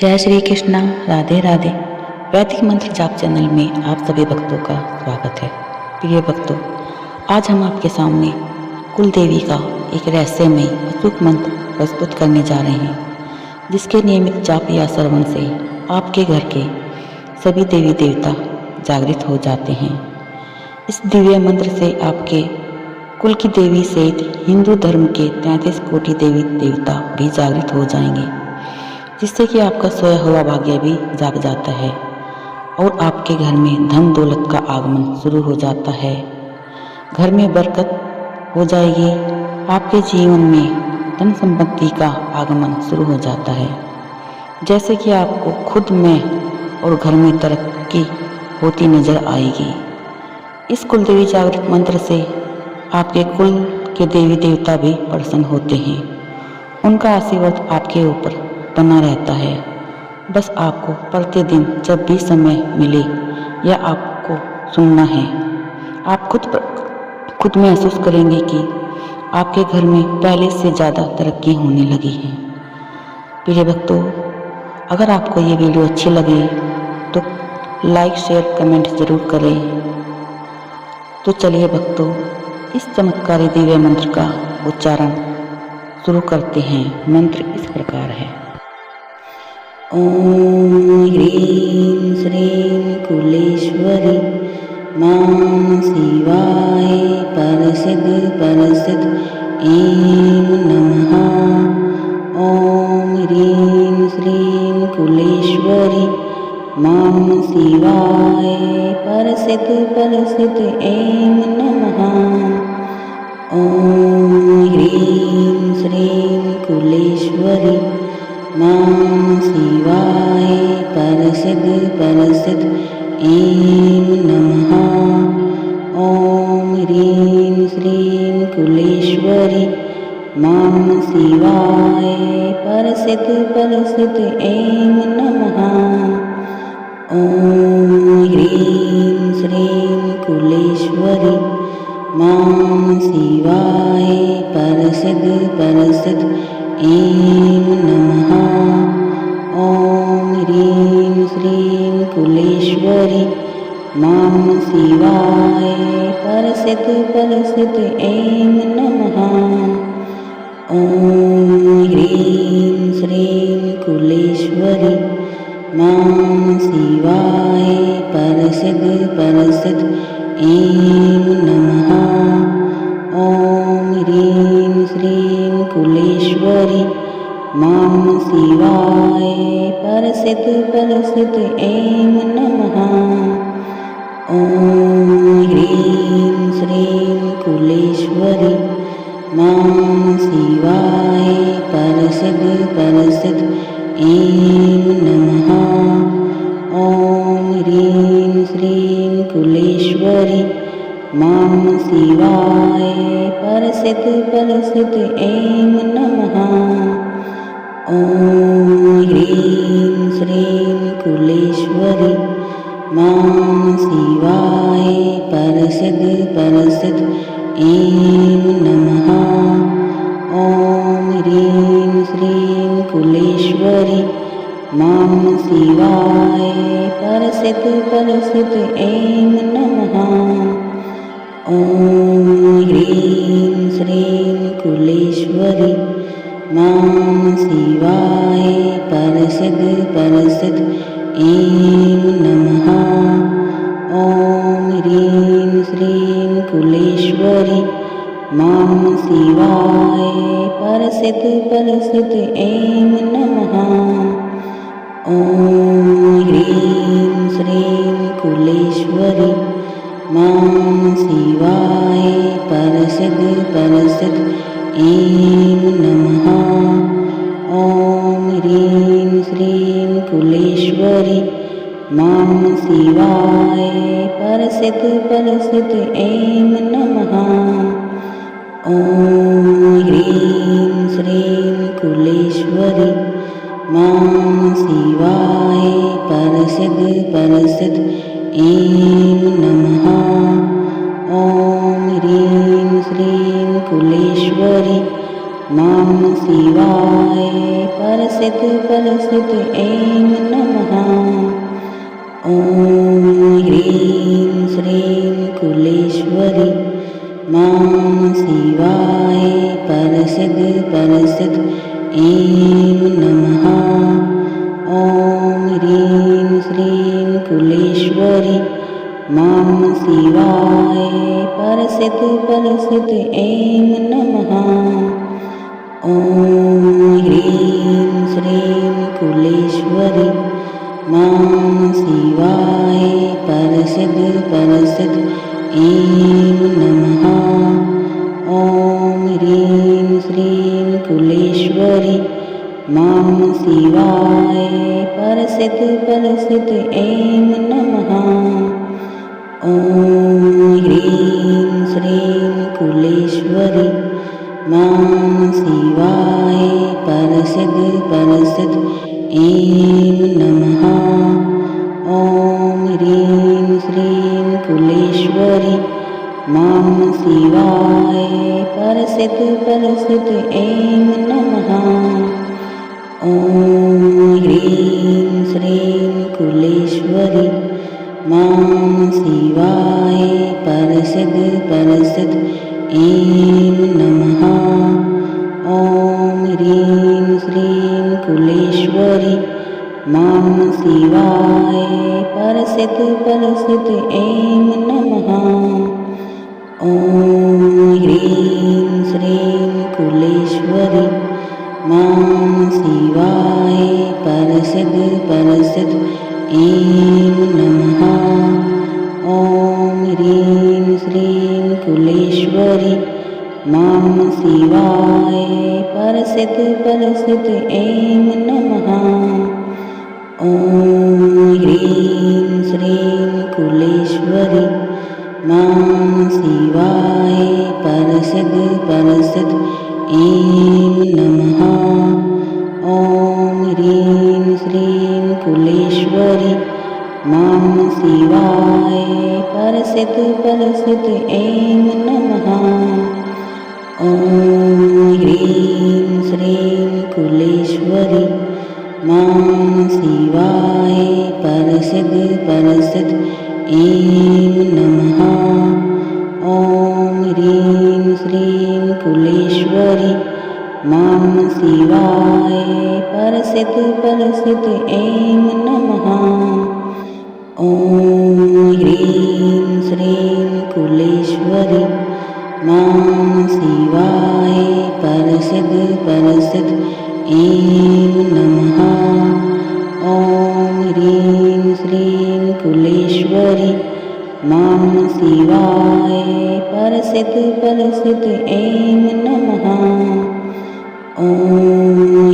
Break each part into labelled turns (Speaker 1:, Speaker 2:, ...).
Speaker 1: जय श्री कृष्णा, राधे राधे। वैदिक मंत्र जाप चैनल में आप सभी भक्तों का स्वागत है। प्रिय भक्तों, आज हम आपके सामने कुल देवी का एक रहस्यमय अचूक मंत्र प्रस्तुत करने जा रहे हैं, जिसके नियमित जाप या श्रवण से आपके घर के सभी देवी देवता जागृत हो जाते हैं। इस दिव्य मंत्र से आपके कुल की देवी सहित हिंदू धर्म के 33 कोटि देवी देवता भी जागृत हो जाएंगे, जिससे कि आपका सोया हुआ भाग्य भी जाग जाता है और आपके घर में धन दौलत का आगमन शुरू हो जाता है। घर में बरकत हो जाएगी, आपके जीवन में धन संपत्ति का आगमन शुरू हो जाता है। जैसे कि आपको खुद में और घर में तरक्की होती नजर आएगी। इस कुल देवी जागृत मंत्र से आपके कुल के देवी देवता भी प्रसन्न होते हैं। उनका आशीर्वाद आपके ऊपर बना रहता है। बस आपको प्रतिदिन जब भी समय मिले या आपको सुनना है, आप खुद महसूस करेंगे कि आपके घर में पहले से ज़्यादा तरक्की होने लगी है। प्रिय भक्तों, अगर आपको ये वीडियो अच्छी लगे तो लाइक शेयर कमेंट ज़रूर करें। तो चलिए भक्तों, इस चमत्कारी दिव्य मंत्र का उच्चारण शुरू करते हैं। मंत्र इस प्रकार है। ओम ह्रीं श्रीं कुलेश्वरी मां शिवाय परसिद्ध ऐं नमः। ओम ह्रीं श्रीं कुलेश्वरी मां शिवाय परसिद्ध ऐं नमः। ओम ह्रीं श्रीं कुलेश्वरी मां शिवाय परसिद्ध ऐं नमः। ओम ह्रीं श्रीं कुलेश्वरी मां शिवाय परसिद्ध ऐं नमः। ओम ह्रीं श्रीं कुलेश्वरी मां शिवाय परसिद्ध ऐं नमः। ओम ह्रीं श्रीं कुलेश्वरी मां शिवाय परसिद्ध ऐं नमः। ओम ह्रीं श्रीं कुलेश्वरी मां शिवाय परसिद्ध ऐं नमः। ओम ह्रीं श्रीं कुलेश्वरी मां शिवाय परसिद्ध ऐं नमः। ओम ह्रीं श्रीं कुलेश्वरी मां शिवाय परसिद्ध ऐं नमः। ओम ह्रीं श्रीं कुलेश्वरी मां शिवाय परसिद्ध ऐं नमः। ओम ह्रीं श्रीं कुलेश्वरी मां शिवाय परसिद्ध ऐं नमः। ओम ह्रीं श्रीं कुलेश्वरी मां शिवाय परसिद्ध ऐं नमः। ओम ह्रीं श्रीं कुलेश्वरी मां शिवाय परसिद्ध ऐं नमः। ओम ह्रीं श्रीं कुलेश्वरी मां शिवाय परसिद्ध ऐं नमः। ओम ह्रीं श्रीं कुलेश्वरी मां शिवाय परसिद्ध ऐं नमः। ओम ह्रीं श्रीं कुलेश्वरी मां शिवाय परसिद्ध ऐं नमः। ओम ह्रीं श्रीं कुलेश्वरी मां शिवाय परसिद्ध ऐं नमः। ओम ह्रीं श्रीं कुलेश्वरी मां शिवाय परसिद्ध परसिद्ध ऐं नमः। ॐ ह्रीं श्रीं कुलेश्वरी मां शिवाय परसिद्ध परसिद्ध ऐं नमः। ॐ ह्रीं श्रीं कुलेश्वरी मां शिवाय परसिद्ध परसिद्ध ऐं नमः। ॐ ह्रीं श्रीं कुलेश्वरी मां शिवाय परसिद्ध परसिद्ध ऐं नमः। ॐ ह्रीं श्रीं कुलेश्वरी मां शिवाय परसिद्ध परसिद्ध ऐं नमः। ॐ ह्रीं श्रीं कुलेश्वरी मां शिवाय परसिद्ध परसिद्ध ऐं नमः। ॐ ह्रीं श्रीं कुलेश्वरी मां शिवाय परसिद्ध परसिद्ध ऐं नमः। ॐ ह्रीं श्रीं कुलेश्वरी मां शिवाय परसिद्ध परसिद्ध ऐं नमः। ॐ ह्रीं श्रीं कुलेश्वरी मां शिवाय परसिद्ध परसिद्ध ऐं नमः। ॐ ह्रीं श्रीं कुलेश्वरी मां शिवाय परसिद्ध परसिद्ध ऐं नमः। ॐ ह्रीं श्रीं कुलेश्वरी मां शिवाय परसिद्ध परसिद्ध ऐं नमः। ॐ ह्रीं श्रीं कुलेश्वरी मां शिवाय परसिद्ध परसिद्ध ऐं नमः। ॐ ह्रीं श्रीं कुलेश्वरी मां शिवाय परसिद्ध परसिद्ध ऐं नमः। ॐ ह्रीं श्रीं कुलेश्वरी मां शिवाय परसिद्ध परसिद्ध ऐं नमः। ॐ ह्रीं श्रीं कुलेश्वरी मां शिवाय परसिद्ध परसिद्ध ऐं नमः। ॐ ह्रीं श्रीं कुलेश्वरी मां शिवाय परसिद्ध परसिद्ध ऐं नमः। ॐ ह्रीं श्रीं कुलेश्वरी मां शिवाय परसिद्ध परसिद्ध ऐं नमः। ॐ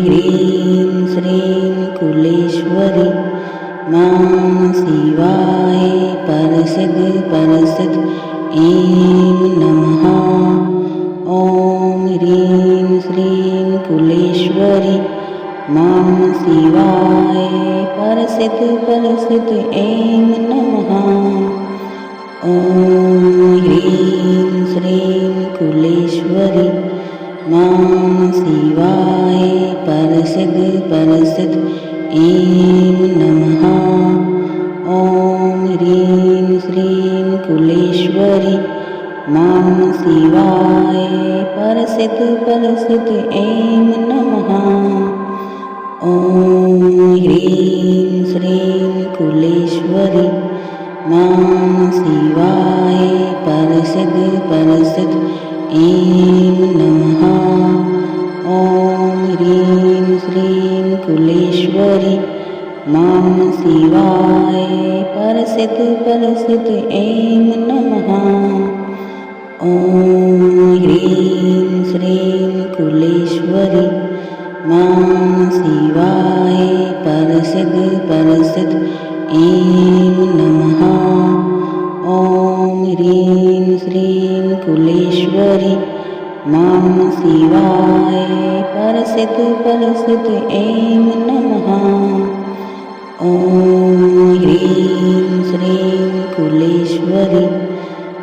Speaker 1: ह्रीं श्रीं कुलेश्वरी मां शिवाय परसिद्ध परसिद्ध ऐं नमः। ॐ ह्रीं श्रीं कुलेश्वरी मां शिवाय परसिद्ध परसिद्ध ऐं नमः। ॐ ह्रीं श्रीं कुलेश्वरी मां शिवाय परसिद्ध परसिद्ध ऐं नमः। ॐ ह्रीं श्रीं कुलेश्वरी मां शिवाय परसिद्ध परसिद्ध ऐं नमः। ॐ ह्रीं श्रीं कुलेश्वरी मां शिवाय परसिद्ध परसिद्ध ऐं नमः। ॐ ह्रीं श्रीं कुलेश्वरी मां शिवाय परसिद्ध परसिद्ध ऐं नमः। ॐ ह्रीं श्रीं कुलेश्वरी मां शिवाय परसिद्ध परसिद्ध ऐं नमः। ॐ ह्रीं श्रीं कुलेश्वरी मां शिवाय परसिद्ध परसिद्ध ऐं नमः। ॐ ह्रीं श्रीं कुलेश्वरी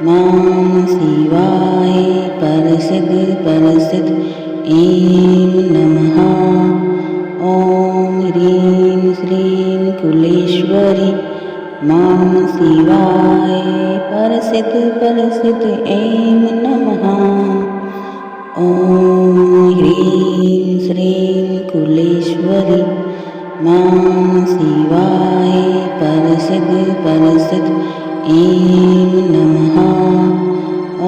Speaker 1: मां शिवाय परसिद्ध परसिद्ध ऐं नमः। ॐ ह्रीं श्रीं कुलेश्वरी मां शिवाय परसिद्ध ऐं नमः। ॐ ह्रीं श्रीं कुलेश्वरी मां शिवाय परसिद्ध ऐं नमः।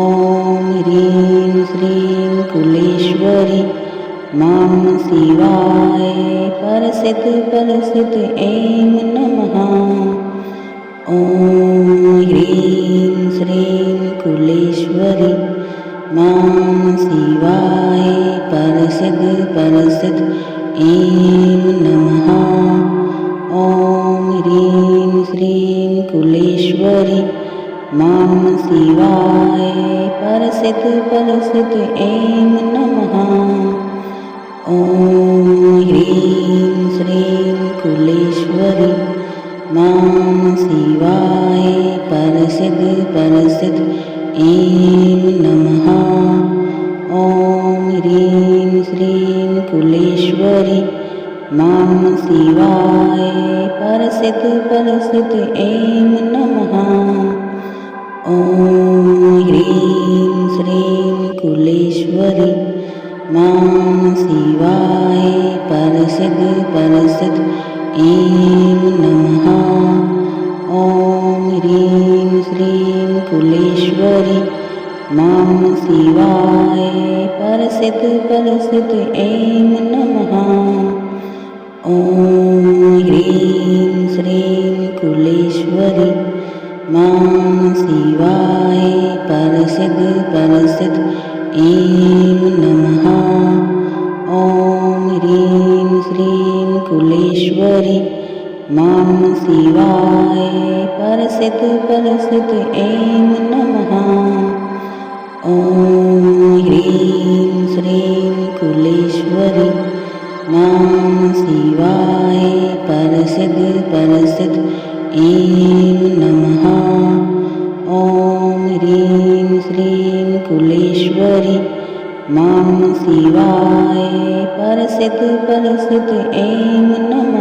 Speaker 1: ॐ ह्रीं श्रीं कुलेश्वरी मां शिवाय परसिद्ध ऐं नमः। ॐ ह्रीं श्रीं कुलेश्वरी मां शिवाय परसिद्ध ऐं नमः। ॐ ह्रीं श्रीं कुलेश्वरी मां शिवाय परसिद्ध ऐं नमः। ॐ ह्रीं श्रीं कुलेश्वरी मां शिवाय परसिद्ध ऐं नमः। ॐ ह्रीं श्रीं कुलेश्वरी मां शिवाय परसिद्ध ऐं नमः। ॐ ह्रीं श्रीं कुलेश्वरी मां शिवाय परसिद्ध ऐं नमः। ॐ ह्रीं श्रीं कुलेश्वरी मां शिवाय परसिद्ध ऐं नमः। ॐ ह्रीं श्रीं कुलेश्वरी मां शिवाय परसिद्ध ऐं नमः। ॐ ह्रीं श्रीं कुलेश्वरी मां शिवाय परसिद्ध ऐं नमः। ॐ ह्रीं श्रीं कुलेश्वरी मां शिवाय परसिद्ध ऐं नमः। ॐ ह्रीं श्रीं कुलेश्वरी मां शिवाय परसिद्ध ऐं नमः।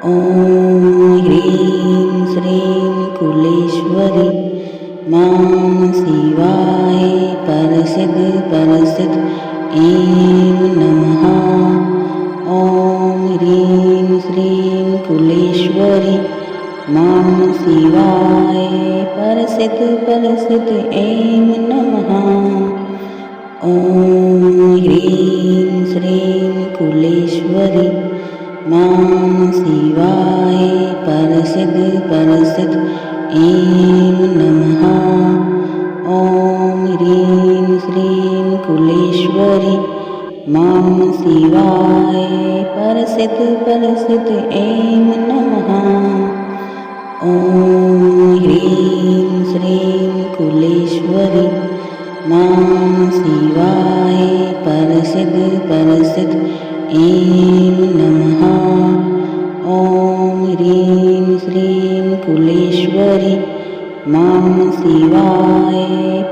Speaker 1: ॐ ह्रीं श्रीं कुलेश्वरी मां शिवाय परसिद्ध ऐं नमः। ॐ ह्रीं श्रीं कुलेश्वरी मां शिवाय परसिद्ध ऐं नमः। ॐ ह्रीं श्रीं कुलेश्वरी मां शिवाय परसिद्ध ऐं नमः। ॐ ह्रीं श्रीं कुलेश्वरी मां शिवाय परसिद्ध ऐं नमः। ॐ ह्रीं श्रीं कुलेश्वरी मां शिवाय परसिद्ध ऐं नमः। ॐ ह्रीं श्रीं कुलेश्वरी मां शिवाय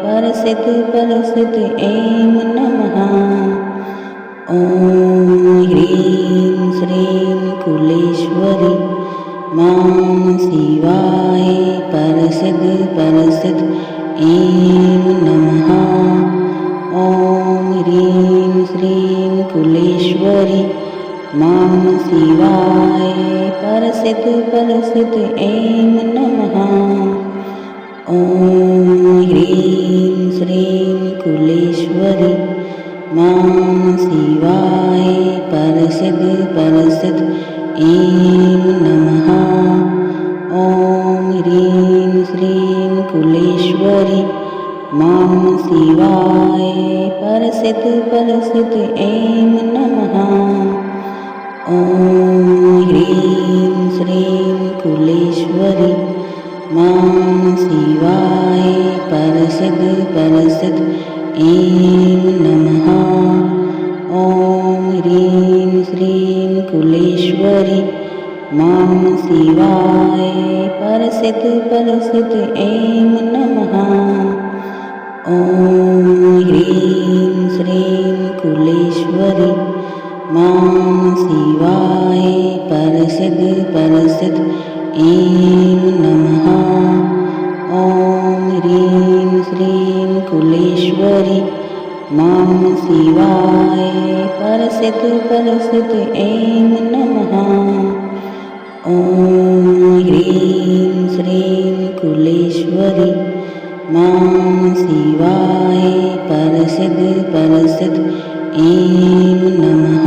Speaker 1: परसिद्ध ऐं नमः। ॐ ह्रीं श्रीं कुलेश्वरी मां शिवाय परसिद्ध ऐं नमः। ॐ ह्रीं श्रीं कुलेश्वरी मां शिवाय परसिद्ध ऐं नमः। ॐ ह्रीं श्रीं कुलेश्वरी मां शिवाय परसिद्ध ऐं नमः। ॐ ह्रीं श्रीं कुलेश्वरी मां शिवाय परसिद्ध ऐं नमः। ॐ ह्रीं श्रीं कुलेश्वरी मां शिवाय परसिद्ध ऐं नमः। ॐ ह्रीं श्रीं कुलेश्वरी मां शिवाय परसिद्ध ऐं नमः। ॐ ह्रीं श्रीं कुलेश्वरी मां शिवाय परसिद्ध परसिद्ध ऐं नमः। ॐ ह्रीं श्रीं कुलेश्वरी मां शिवाय परसिद्ध परसिद्ध ऐं नमः। ॐ ह्रीं श्रीं कुलेश्वरी मां शिवाय परसिद्ध परसिद्ध ऐं नमः।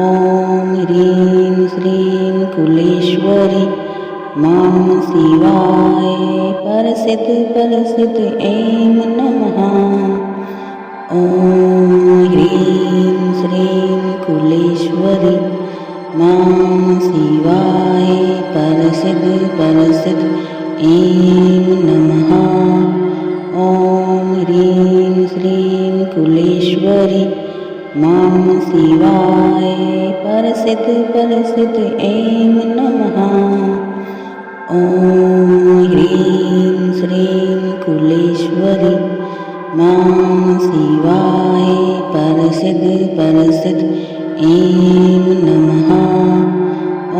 Speaker 1: ॐ ह्रीं श्रीं कुलेश्वरी मां शिवाय परसिद्ध परसिद्ध ऐं नमः। ॐ ह्रीं श्रीं कुलेश्वरी मां शिवाय परसिद्ध परसिद्ध ऐं नमः। ॐ ह्रीं श्रीं कुलेश्वरी मां शिवाय परसिद्ध परसिद्ध ऐं नमः। ॐ ह्रीं श्रीं कुलेश्वरी मां शिवाय परसिद्ध परसिद्ध ऐं नमः।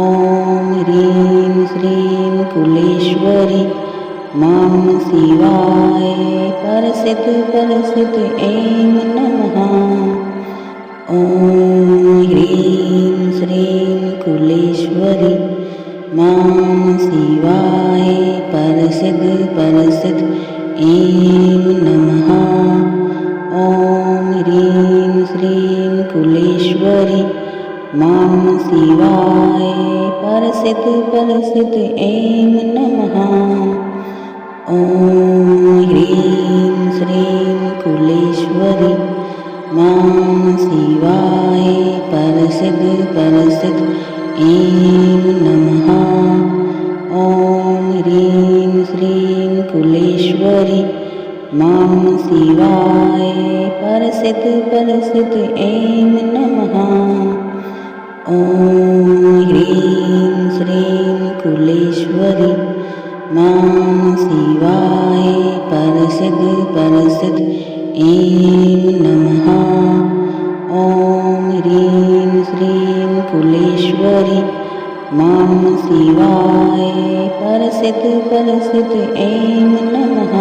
Speaker 1: ॐ ह्रीं श्रीं कुलेश्वरी मां शिवाय परसिद्ध परसिद्ध ऐं नमः। ॐ ह्रीं श्रीं कुलेश्वरी मां शिवाय परसिद्ध परसिद्ध ऐं नमः। ॐ ह्रीं श्रीं कुलेश्वरी मां शिवाय परसिद्ध परसिद्ध ऐं नमः। ॐ ह्रीं श्रीं कुलेश्वरी मां शिवाय परसिद्ध परसिद्ध ऐं नमः। ॐ ह्रीं श्रीं कुलेश्वरी मां शिवाय परसिद्ध परसिद्ध ऐं नमः। ॐ ह्रीं श्रीं कुलेश्वरी मां शिवाय परसिद्ध परसिद्ध ऐं नमः। ॐ ह्रीं श्रीं कुलेश्वरी मां शिवाय परसिद्ध परसिद्ध ऐं नमः।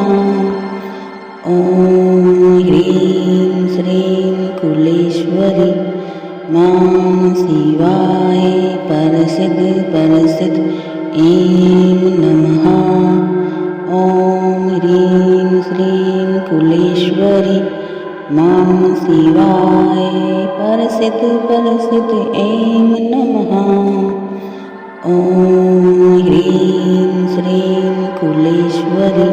Speaker 1: ॐ ह्रीं श्रीं कुलेश्वरी मां शिवाय परसिद्ध परसिद्ध ऐं नमः। ॐ ह्रीं श्रीं कुलेश्वरी मां शिवाय परसिद्ध परसिद्ध ऐं नमः। ॐ ह्रीं श्रीं कुलेश्वरी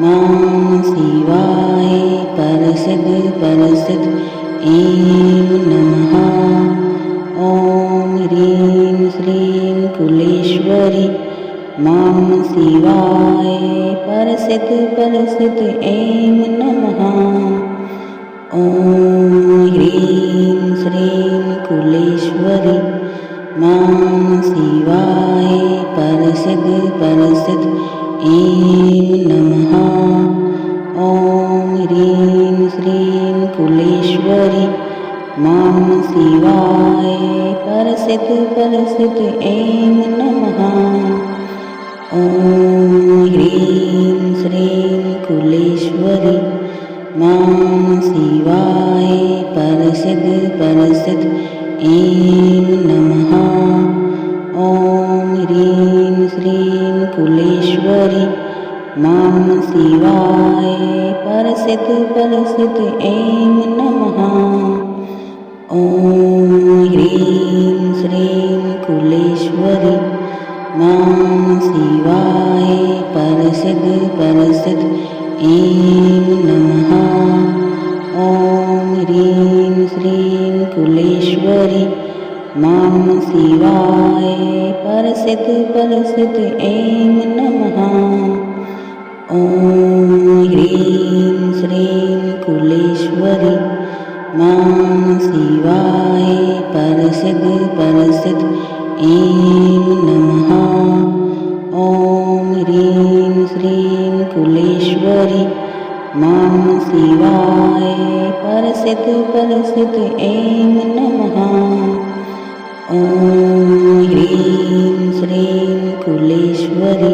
Speaker 1: मां शिवाय परसिद्ध परसिद्ध ऐं नमः। ॐ ह्रीं श्रीं कुलेश्वरी मां शिवाय परसिद्ध परसिद्ध ऐं नमः। ॐ ह्रीं श्रीं कुलेश्वरी मां शिवाय परसिद्ध परसिद्ध ऐं नमः। ॐ ह्रीं श्रीं कुलेश्वरी मां शिवाय परसिद्ध परसिद्ध ऐं नमः। ॐ ह्रीं श्रीं कुलेश्वरी मां शिवाय परसिद्ध परसिद्ध ऐं नमः। ॐ ह्रीं श्रीं कुलेश्वरी मां शिवाय परसिद्ध परसिद्ध ऐं नमः। ॐ ह्रीं श्रीं कुलेश्वरी मां शिवाय परसिद्ध परसिद्ध ऐं नमः। ॐ ह्रीं श्रीं कुलेश्वरी मां शिवाय परसिद्ध परसिद्ध ऐं नमः। ॐ ह्रीं श्रीं कुलेश्वरी मां शिवाय परसिद्ध परसिद्ध ऐं नमः। ॐ ह्रीं श्रीं कुलेश्वरी मां शिवाय परसिद्ध परसिद्ध ऐं नमः। ॐ ह्रीं श्रीं कुलेश्वरी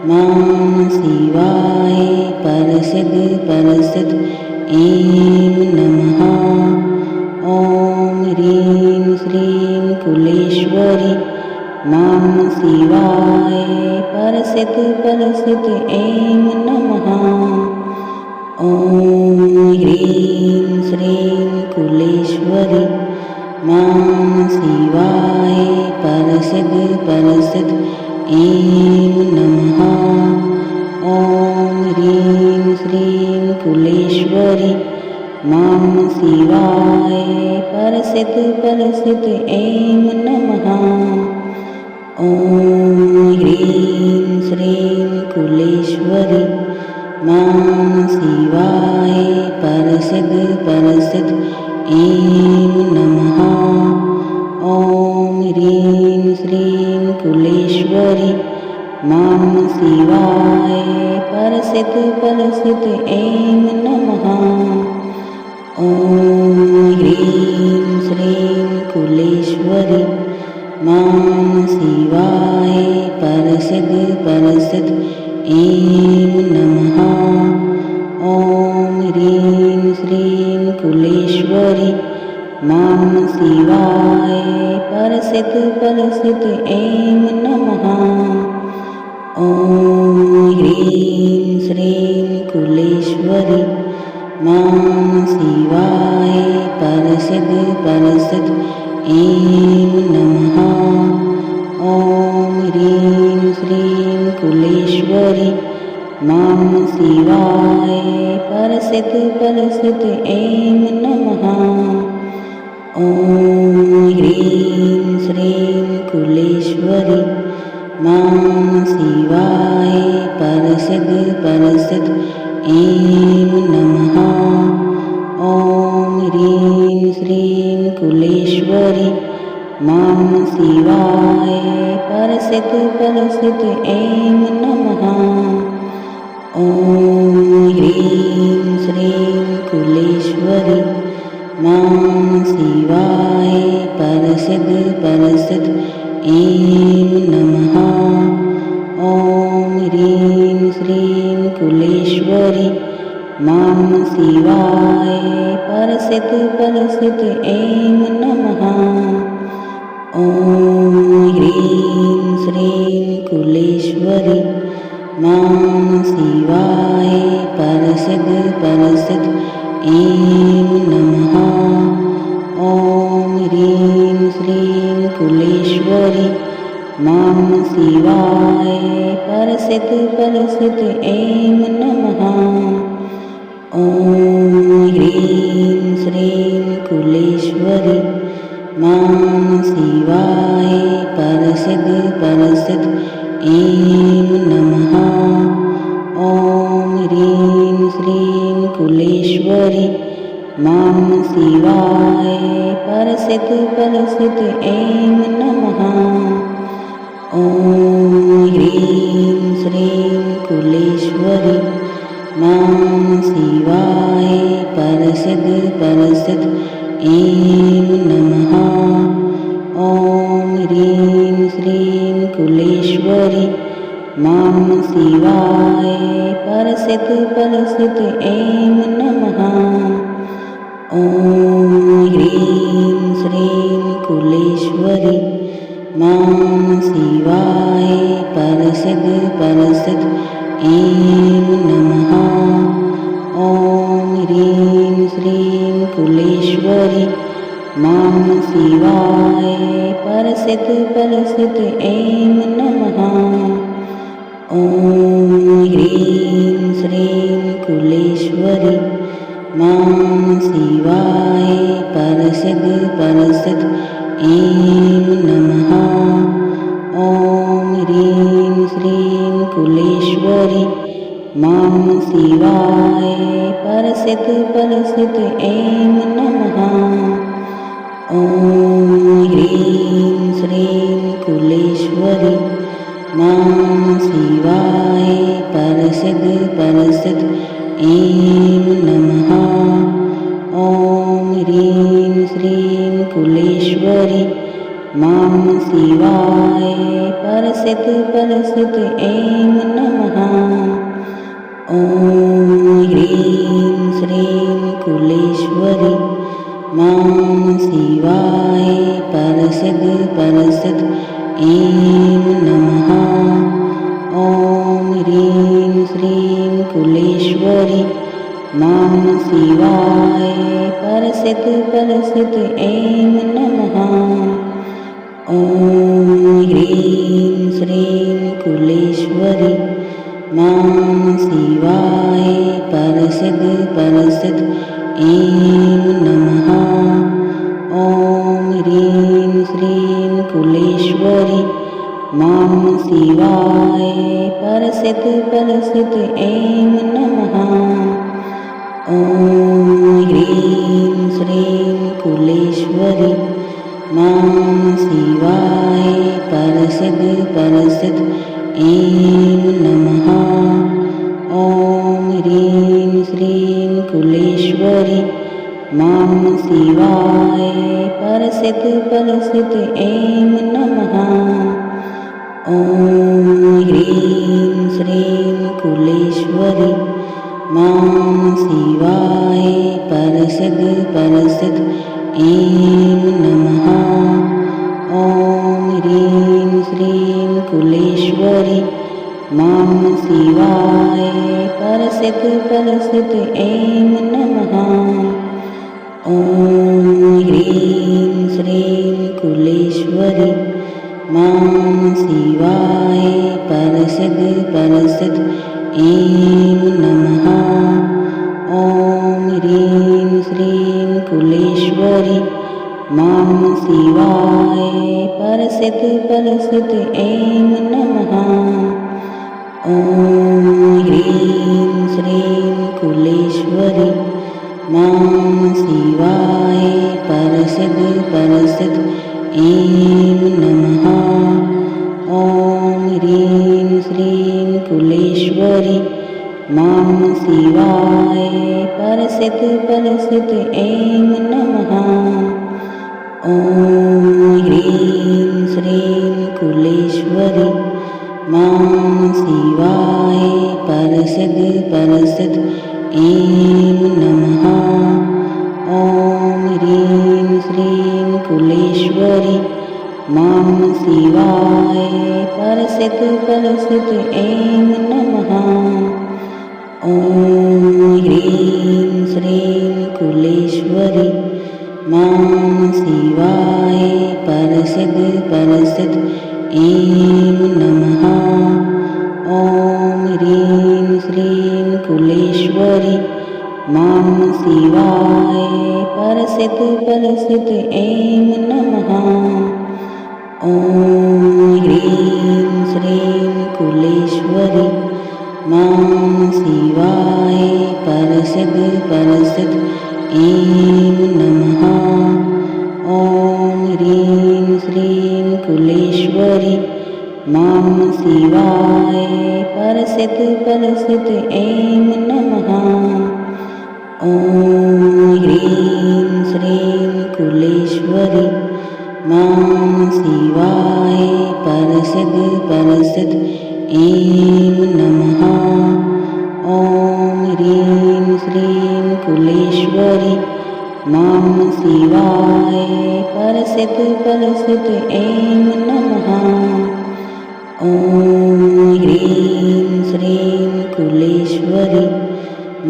Speaker 1: मां शिवाय परसिद्ध परसिद्ध ऐं नमः। ॐ ह्रीं श्रीं कुलेश्वरी मां शिवाय परसिद्ध परसिद्ध ऐं नमः। ॐ ह्रीं श्रीं कुलेश्वरी मां शिवाय परसिद्ध परसिद्ध ऐं नमः। ॐ ह्रीं श्रीं कुलेश्वरी मां शिवाय परसिद्ध परसिद्ध ऐं नमः। ॐ ह्रीं श्रीं कुलेश्वरी मां शिवाय परसिद्ध परसिद्ध ऐं नमः। ॐ ह्रीं श्रीं कुलेश्वरी मां शिवाय परसिद्ध परसिद्ध ऐं नमः। ॐ ह्रीं श्रीं कुलेश्वरी मां शिवाय परसिद्ध परसिद्ध ऐं नमः। ॐ ह्रीं श्रीं कुलेश्वरी मां शिवाय परसिद्ध परसिद्ध ऐं नमः। ॐ ह्रीं श्रीं कुलेश्वरी मां शिवाय परसिद्ध परसिद्ध ऐं नमः। ॐ ह्रीं श्रीं कुलेश्वरी मां शिवाय परसिद्ध परसिद्ध ऐं नमः। ॐ ह्रीं श्रीं कुलेश्वरी मां शिवाय परसिद्ध परसिद्ध ऐं नमः। ॐ ह्रीं श्रीं कुलेश्वरी मां शिवाय परसिद्ध परसिद्ध ऐं नमः। ॐ ह्रीं श्रीं कुलेश्वरी मां शिवाय परसिद्ध परसिद्ध ऐं नमः। ॐ ह्रीं श्रीं कुलेश्वरी मां शिवाय परसिद्ध परसिद्ध ऐं नमः। ॐ ह्रीं श्रीं कुलेश्वरी मां शिवाय परसिद्ध परसिद्ध ऐं नमः। ॐ ह्रीं श्रीं कुलेश्वरी मां शिवाय परसिद्ध परसिद्ध ऐं नमः। ॐ ह्रीं श्रीं कुलेश्वरी मां शिवाय परसिद्ध परसिद्ध ऐं नमः। ॐ ह्रीं श्रीं कुलेश्वरी मां शिवाय परसिद्ध परसिद्ध ऐं नमः। ॐ ह्रीं श्रीं कुलेश्वरी मां शिवाय परसिद्ध परसिद्ध ऐं नमः। ॐ ह्रीं श्रीं कुलेश्वरी मां शिवाय परसिद्ध परसिद्ध ऐं नमः। ॐ ह्रीं श्रीं कुलेश्वरी मां शिवाय परसिद्ध परसिद्ध ऐं नमः। ॐ ह्रीं श्रीं कुलेश्वरी मां शिवाय परसिद्ध परसिद्ध ऐं नमः। ॐ ह्रीं श्रीं कुलेश्वरी मां शिवाय परसिद्ध परसिद्ध ऐं नमः। ॐ ह्रीं श्रीं कुलेश्वरी मां शिवाय परसिद्ध परसिद्ध ऐं नमः। ॐ ह्रीं श्रीं कुलेश्वरी मां शिवाय परसिद्ध परसिद्ध ऐं नमः। ॐ ह्रीं श्रीं कुलेश्वरी मां शिवाय परसिद्ध ऐं नमः। ॐ ह्रीं श्रीं कुलेश्वरी मां शिवाय परसिद्ध ऐं नमः। ॐ ह्रीं श्रीं कुलेश्वरी मां शिवाय परसिद्ध ऐं नमः। ॐ ह्रीं श्रीं कुलेश्वरी मां शिवाय परसिद्ध ऐं नमः। ॐ ह्रीं श्रीं कुलेश्वरी मां शिवाय परसिद्ध ऐं नमः। ॐ ह्रीं श्रीं कुलेश्वरी मां शिवाय परसिद्ध ऐं नमः। ॐ ह्रीं श्रीं कुलेश्वरी मां शिवाय परसिद्ध ऐं नमः। ॐ ह्रीं श्रीं कुलेश्वरी मां शिवाय परसिद्ध ऐं नमः। ॐ ह्रीं श्रीं कुलेश्वरी मां शिवाय परसिद्ध ऐं नमः। ॐ ह्रीं श्रीं कुलेश्वरी मां शिवाय परसिद्ध ऐं नमः। ॐ ह्रीं श्रीं कुलेश्वरी मां शिवाय परसिद्ध ऐं नमः। ॐ ह्रीं श्रीं कुलेश्वरी मां शिवाय परसिद्ध ऐं नमः। ॐ ह्रीं श्रीं कुलेश्वरी मां शिवाय परसिद्ध ऐं नमः। ॐ ह्रीं श्रीं कुलेश्वरी मां शिवाय परसिद्ध ऐं नमः। ॐ ह्रीं श्रीं कुलेश्वरी मां शिवाय परसिद्ध ऐं नमः। ॐ ह्रीं श्रीं कुलेश्वरी मां शिवाय परसिद्ध ऐं नमः। ॐ ह्रीं श्रीं कुलेश्वरी मां शिवाय परसिद्ध ऐं नमः। ॐ ह्रीं श्रीं कुलेश्वरी मां शिवाय परसिद्ध ऐं नमः। ॐ ह्रीं श्रीं कुलेश्वरी मां शिवाय परसिद्ध ऐं नमः। ॐ ह्रीं श्रीं कुलेश्वरी मां शिवाय परसिद्ध ऐं नमः। ॐ ह्रीं श्रीं कुलेश्वरी मां शिवाय परसिद्ध ऐं नमः। ॐ ह्रीं श्रीं कुलेश्वरी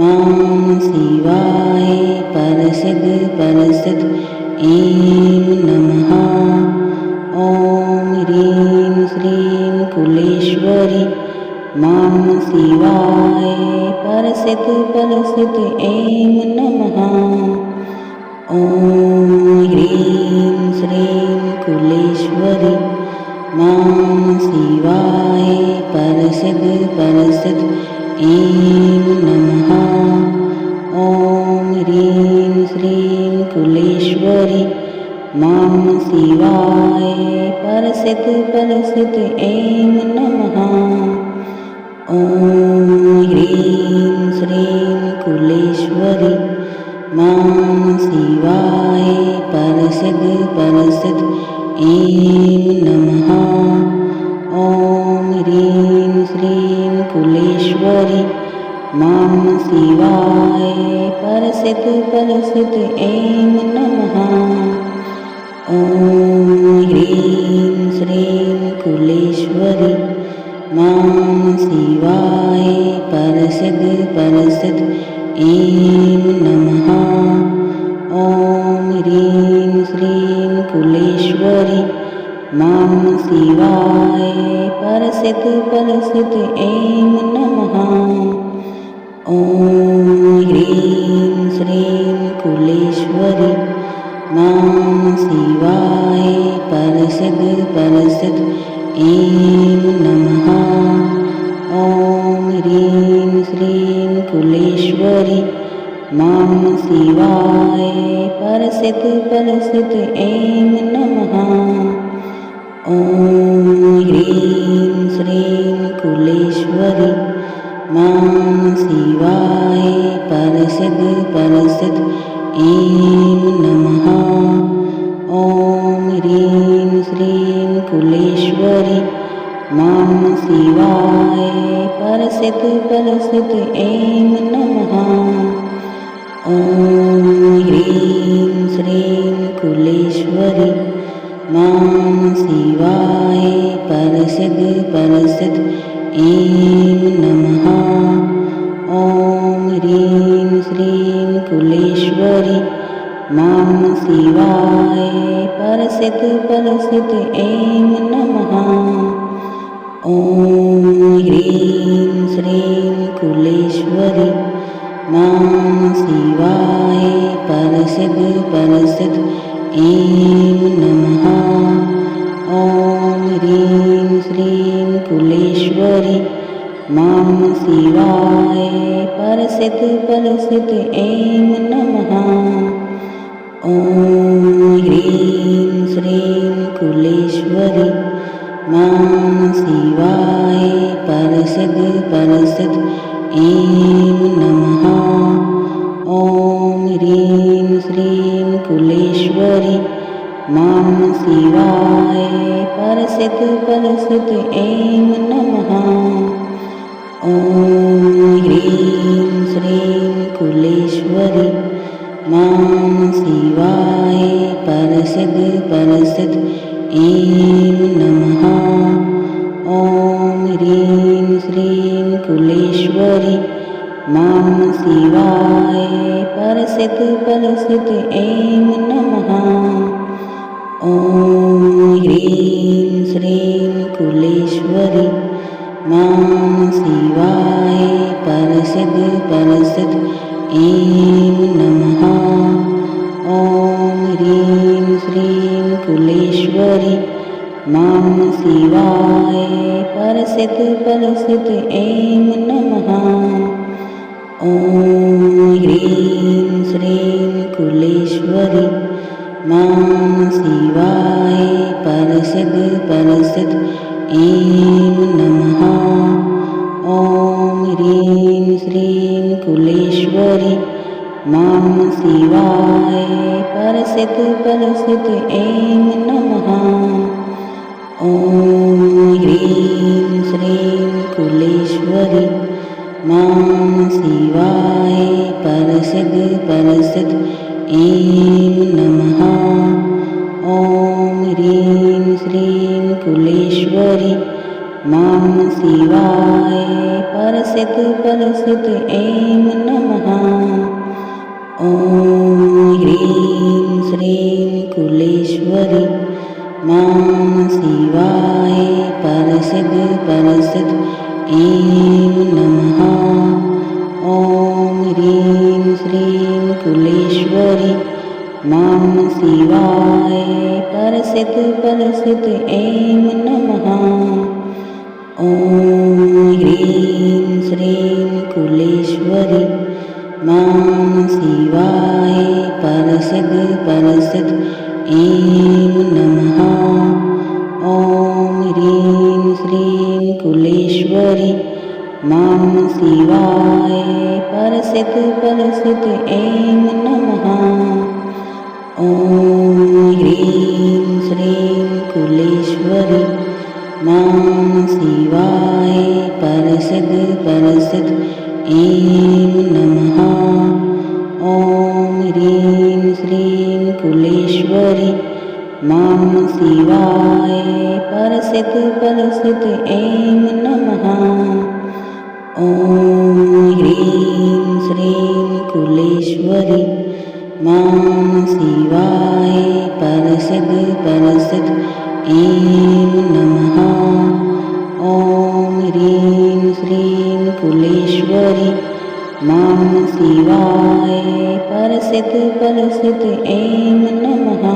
Speaker 1: मां शिवाय परसिद्ध ऐं नमः। ॐ ह्रीं श्रीं कुलेश्वरी मां शिवाय परसिद्ध ऐं नमः। ॐ ह्रीं श्रीं कुलेश्वरी मां शिवाय परसिद्ध ऐं नमः। ॐ ह्रीं श्रीं कुलेश्वरी मां शिवाय परसिद्ध ऐं नमः। ॐ ह्रीं श्रीं मां शिवाय परसिद्ध परसिद्ध ऐं नमः। ॐ ह्रीं श्रीं कुलेश्वरी मां शिवाय परसिद्ध परसिद्ध ऐं नमः। ॐ ह्रीं श्रीं कुलेश्वरी मां शिवाय परसिद्ध परसिद्ध ऐं नमः। ॐ ह्रीं श्रीं कुलेश्वरी मां शिवाय परसिद्ध परसिद्ध ऐं नमः। ॐ ह्रीं श्रीं कुलेश्वरी मां शिवाय परसिद्ध परसिद्ध ऐं नमः। ॐ ह्रीं श्रीं कुलेश्वरी मां शिवाय परसिद्ध परसिद्ध ऐं नमः। ॐ ह्रीं श्रीं कुलेश्वरी मां शिवाय परसिद्ध परसिद्ध ऐं नमः। ॐ ह्रीं श्रीं कुलेश्वरी मां शिवाय परसिद्ध परसिद्ध ऐं नमः। ॐ ह्रीं श्रीं कुलेश्वरी मां शिवाय परसिद्ध परसिद्ध ऐं नमः। ॐ ह्रीं श्रीं कुलेश्वरी मां शिवाय परसिद्ध परसिद्ध ऐं नमः। ॐ ह्रीं श्रीं कुलेश्वरी मां शिवाय परसिद्ध परसिद्ध ऐं नमः। ॐ ह्रीं श्रीं कुलेश्वरी मां शिवाय परसिद्ध परसिद्ध ऐं नमः। ॐ ह्रीं श्रीं कुलेश्वरी मां शिवाय परसिद्ध परसिद्ध ऐं नमः। ॐ ह्रीं श्रीं कुलेश्वरी मां शिवाय परसिद्ध परसिद्ध ऐं नमः। ॐ ह्रीं श्रीं कुलेश्वरी मां शिवाय परसिद्ध परसिद्ध ऐं नमः। ॐ ह्रीं श्रीं कुलेश्वरी मां शिवाय परसिद्ध परसिद्ध ऐं नमः। ॐ ह्रीं श्रीं कुलेश्वरी मां शिवाय परसिद्ध परसिद्ध ऐं नमः। ॐ ह्रीं श्रीं कुलेश्वरी मां शिवाय परसिद्ध परसिद्ध ऐं नमः। ॐ ह्रीं श्रीं कुलेश्वरी मां शिवाय परसिद्ध परसिद्ध ऐं नमः। ॐ ह्रीं श्रीं कुलेश्वरी मां शिवाय परसिद्ध परसिद्ध ऐं नमः। ॐ ह्रीं श्रीं कुलेश्वरी मां शिवाय परसिद्ध परसिद्ध ऐं नमः। ॐ ह्रीं श्रीं कुलेश्वरी मां शिवाय परसिद्ध परसिद्ध ऐं नमः। ॐ ह्रीं श्रीं कुलेश्वरी मां शिवाय परसिद्ध परसिद्ध ऐं नमः। ॐ ह्रीं श्रीं कुलेश्वरी मां शिवाय परसिद्ध परसिद्ध ऐं नमः। ॐ ह्रीं श्रीं कुलेश्वरी मां शिवाय परसिद्ध परसिद्ध ऐं नमः। ॐ ह्रीं श्रीं कुलेश्वरी मां शिवाय परसिद्ध परसिद्ध ऐं नमः। ॐ ह्रीं श्रीं कुलेश्वरी मां शिवाय परसिद्ध परसिद्ध ऐं नमः। ॐ ह्रीं श्रीं कुलेश्वरी मां शिवाय परसिद्ध परसिद्ध ऐं नमः। ॐ ह्रीं श्रीं कुलेश्वरी मां शिवाय परसिद्ध परसिद्ध ऐं नमः। ॐ ह्रीं श्रीं कुलेश्वरी मां शिवाय परसिद्ध परसिद्ध ऐं नमः।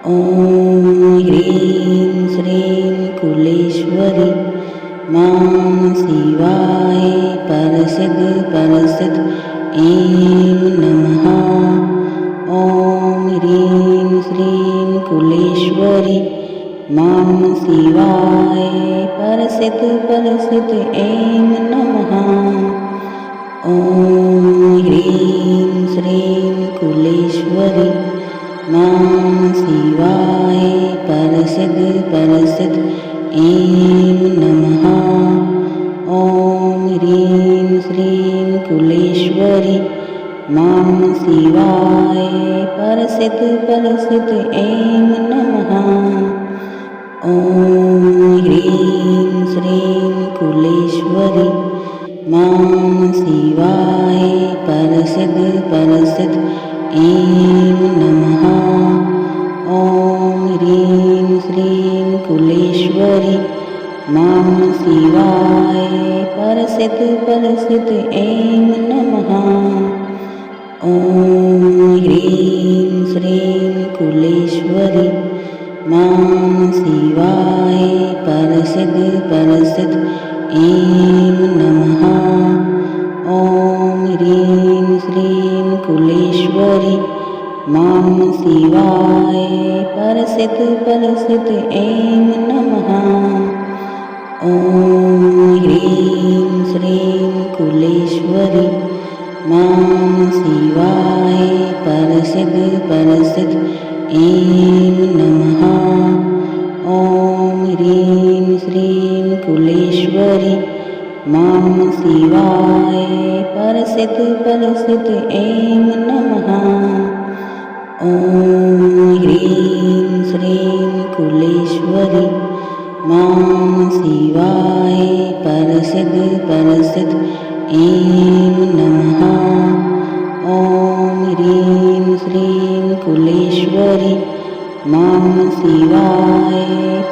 Speaker 1: ॐ ह्रीं श्रीं कुलेश्वरी मां शिवाय परसिद्ध परसिद्ध ऐं नमः। ॐ ह्रीं श्रीं कुलेश्वरी मां शिवाय परसिद्ध परसिद्ध ऐं नमः। ॐ ह्रीं श्रीं कुलेश्वरी मां शिवाय परसिद्ध परसिद्ध ऐं नमः। ॐ ह्रीं श्रीं कुलेश्वरी मां शिवाय परसिद्ध परसिद्ध ऐं नमः। ॐ ह्रीं श्रीं कुलेश्वरी मां शिवाय परसिद्ध परसिद्ध ऐं नमः। ॐ ह्रीं श्रीं कुलेश्वरी मां शिवाय परसिद्ध परसिद्ध ऐं नमः। ॐ ह्रीं श्रीं कुलेश्वरी मां शिवाय परसिद्ध परसिद्ध ऐं नमः। ॐ ह्रीं श्रीं कुलेश्वरी मां शिवाय परसिद्ध परसिद्ध ऐं नमः। ॐ ह्रीं श्रीं कुलेश्वरी मां शिवाय परसिद्ध परसिद्ध ऐं नमः। ॐ ह्रीं श्रीं कुलेश्वरी मां शिवाय परसिद्ध परसिद्ध ऐं नमः। ॐ ह्रीं श्रीं कुलेश्वरी मां शिवाय परसिद्ध परसिद्ध ऐं नमः। ॐ ह्रीं श्रीं कुलेश्वरी मां शिवाय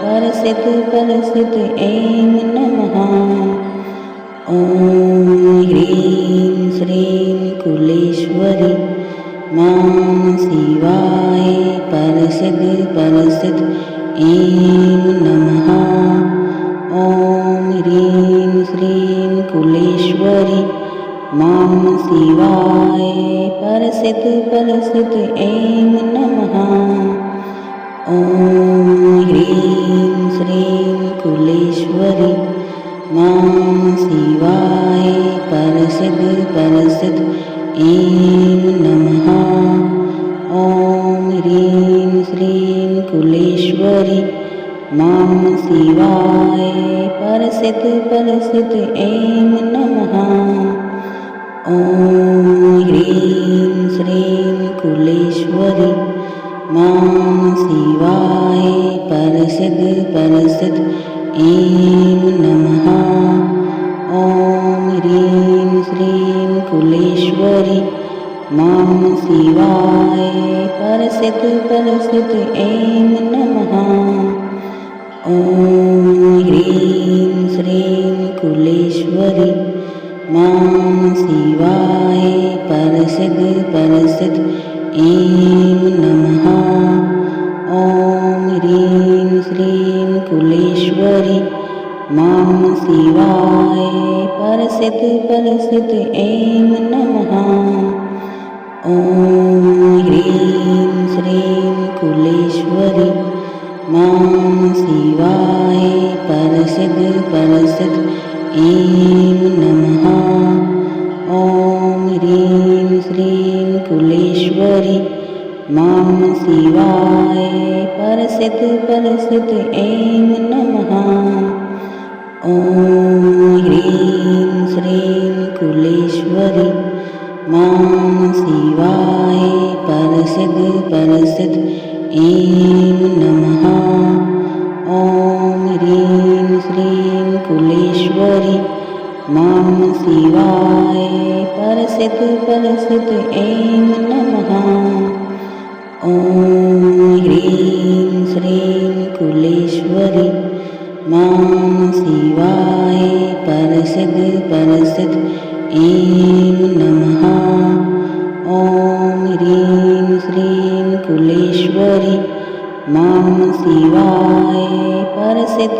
Speaker 1: परसिद्ध परसिद्ध ऐं नमः। ॐ ह्रीं श्रीं कुलेश्वरी मां शिवाय परसिद्ध परसिद्ध ऐं नमः। ॐ ह्रीं श्रीं कुलेश्वरी मां शिवाय परसिद्ध परसिद्ध ऐं नमः। ॐ ह्रीं श्रीं कुलेश्वरी मां शिवाय परसिद्ध परसिद्ध ऐं नमः। ॐ ह्रीं श्रीं कुलेश्वरी मां शिवाय परसिद्ध परसिद्ध ऐं नमः। ॐ ह्रीं श्रीं कुलेश्वरी मां शिवाय परसिद्ध परसिद्ध ऐं नमः। ॐ ह्रीं श्रीं कुलेश्वरी मां शिवाय परसिद्ध परसिद्ध ऐं नमः। ॐ ह्रीं श्रीं कुलेश्वरी मां शिवाय परसिद्ध परसिद्ध ऐं नमः। ॐ ह्रीं श्रीं कुलेश्वरी मां शिवाय परसिद्ध परसिद्ध ऐं नमः। ॐ ह्रीं श्रीं कुलेश्वरी मां शिवाय परसिद्ध परसिद्ध ऐं नमः। ॐ ह्रीं श्रीं कुलेश्वरी मां शिवाय परसिद्ध ऐं नमः। ॐ ह्रीं श्रीं कुलेश्वरी मां शिवाय परसिद्ध ऐं नमः। ॐ ह्रीं श्रीं कुलेश्वरी मां शिवाय परसिद्ध ऐं नमः। ॐ ह्रीं श्रीं कुलेश्वरी मां शिवाय परसिद्ध ऐं नमः। ॐ ह्रीं श्रीं कुलेश्वरी मां शिवाय परसिद्ध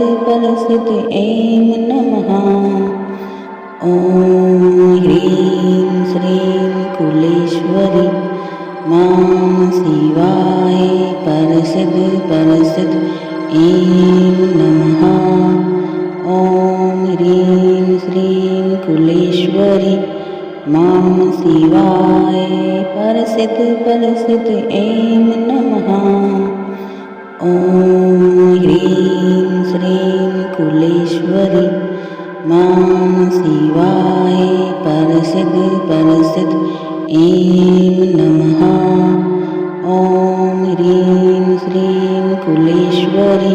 Speaker 1: ऐं नमः। ॐ ह्रीं श्रीं कुलेश्वरी मां शिवाय परसिद्ध ऐं नमः। ॐ ह्रीं श्रीं कुलेश्वरी मां शिवाय परसिद्ध ऐं नमः। ॐ ह्रीं श्रीं कुलेश्वरी मां शिवाय परसिद्ध ऐं नमः। ॐ ह्रीं श्रीं कुलेश्वरी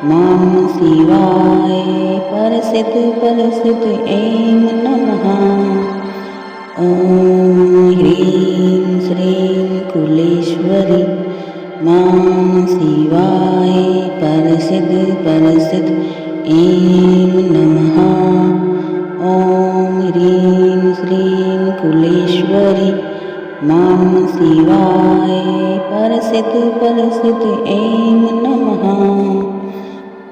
Speaker 1: मां शिवाय परसिद्ध ऐं नमः। ॐ ह्रीं श्रीं कुलेश्वरी मां शिवाय परसिद्ध ऐं नमः। ॐ ह्रीं श्रीं कुलेश्वरी मां शिवाय परसिद्ध ऐं नमः।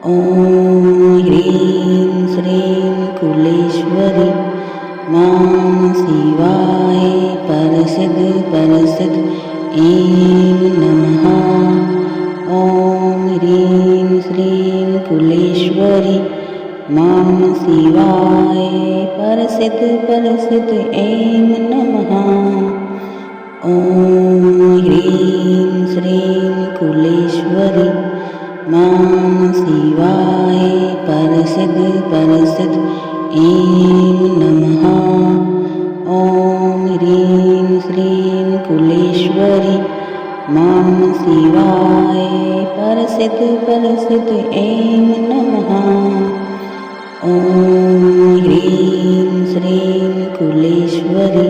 Speaker 1: ॐ ह्रीं श्रीं कुलेश्वरी मां शिवाय परसिद्ध ऐं नमः। ॐ ह्रीं श्रीं कुलेश्वरी मां शिवाय परसिद्ध ऐं नमः। ॐ ह्रीं श्रीं कुलेश्वरी मां शिवाय परसिद्ध ऐं नमः। ॐ ह्रीं श्रीं कुलेश्वरी मां शिवाय परसिद्ध ऐं नमः। ॐ ह्रीं श्रीं कुलेश्वरी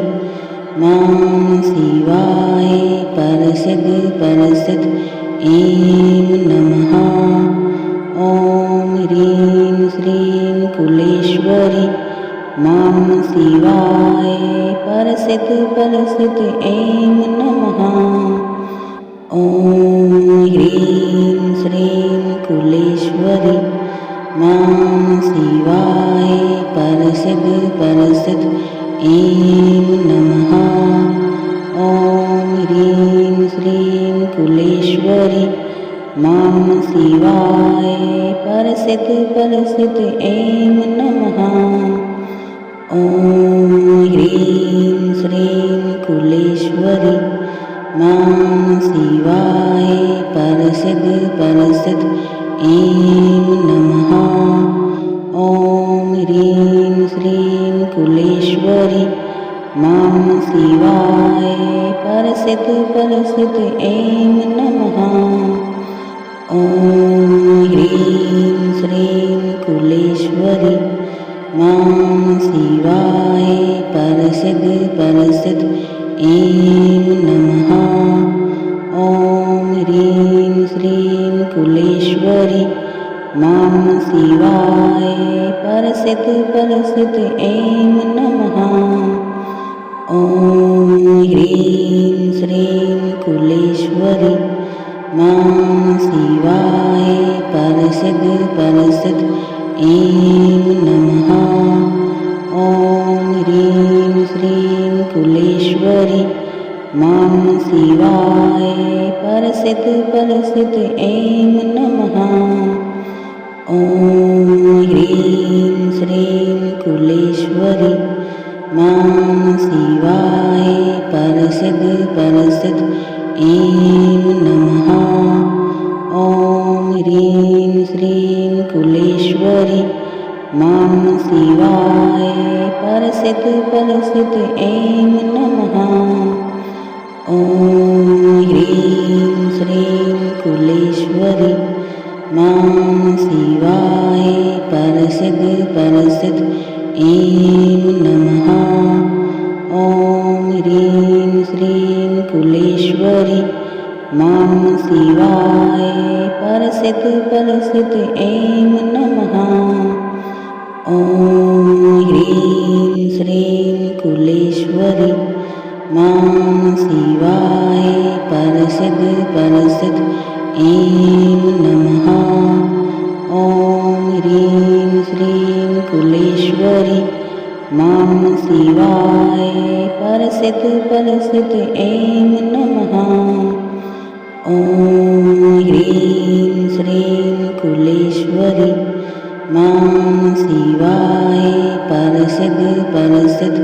Speaker 1: मां शिवाय परसिद्ध ऐं नमः। ॐ ह्रीं श्रीं कुलेश्वरी मां शिवाय परसिद्ध ऐं नमः। ॐ ह्रीं श्रीं कुलेश्वरी मां शिवाय परसिद्ध ऐं नमः। ॐ ह्रीं श्रीं कुलेश्वरी मां शिवाय परसिद्ध ऐं नमः। ॐ ह्रीं श्रीं कुलेश्वरी मां शिवाय परसिद्ध ऐं नमः। ॐ ह्रीं श्रीं कुलेश्वरी मां शिवाय परसिद्ध ऐं नमः। ॐ ह्रीं श्रीं कुलेश्वरी मां शिवाय परसिद्ध ऐं नमः। ॐ ह्रीं श्रीं कुलेश्वरी मां शिवाय परसिद्ध ऐं नमः। ॐ ह्रीं श्रीं कुलेश्वरी मां शिवाय परसिद्ध ऐं नमः। ॐ ह्रीं श्रीं कुलेश्वरी मां शिवाय परसिद्ध ऐं नमः। ॐ ह्रीं श्रीं कुलेश्वरी मां शिवाय परसिद्ध परसिद्ध ऐं नमः। ॐ ह्रीं श्रीं कुलेश्वरी मां शिवाय परसिद्ध परसिद्ध ऐं नमः। ॐ ह्रीं श्रीं कुलेश्वरी मां शिवाय परसिद्ध परसिद्ध ऐं नमः। ॐ ह्रीं श्रीं कुलेश्वरी मां शिवाय परसिद्ध परसिद्ध ऐं नमः। ॐ ह्रीं श्रीं कुलेश्वरी मां शिवाय परसिद्ध परसिद्ध ऐं नमः। ॐ ह्रीं श्रीं कुलेश्वरी मां शिवाय परसिद्ध परसिद्ध ऐं नमः। ॐ ह्रीं श्रीं कुलेश्वरी मां शिवाय परसिद्ध परसिद्ध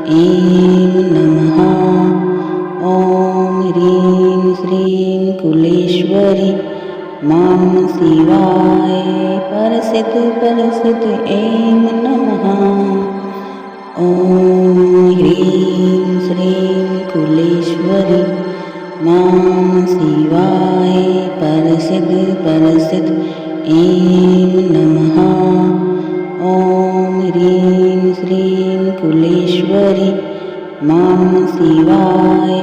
Speaker 1: ऐं नमः। ॐ ह्रीं श्रीं कुलेश्वरी मां शिवाय परसिद्ध परसिद्ध ऐं नमः। ॐ ह्रीं श्रीं कुलेश्वरी मां शिवाय परसिद्ध परसिद्ध ऐं नमः। ॐ ह्रीं श्रीं कुलेश्वरी मां शिवाय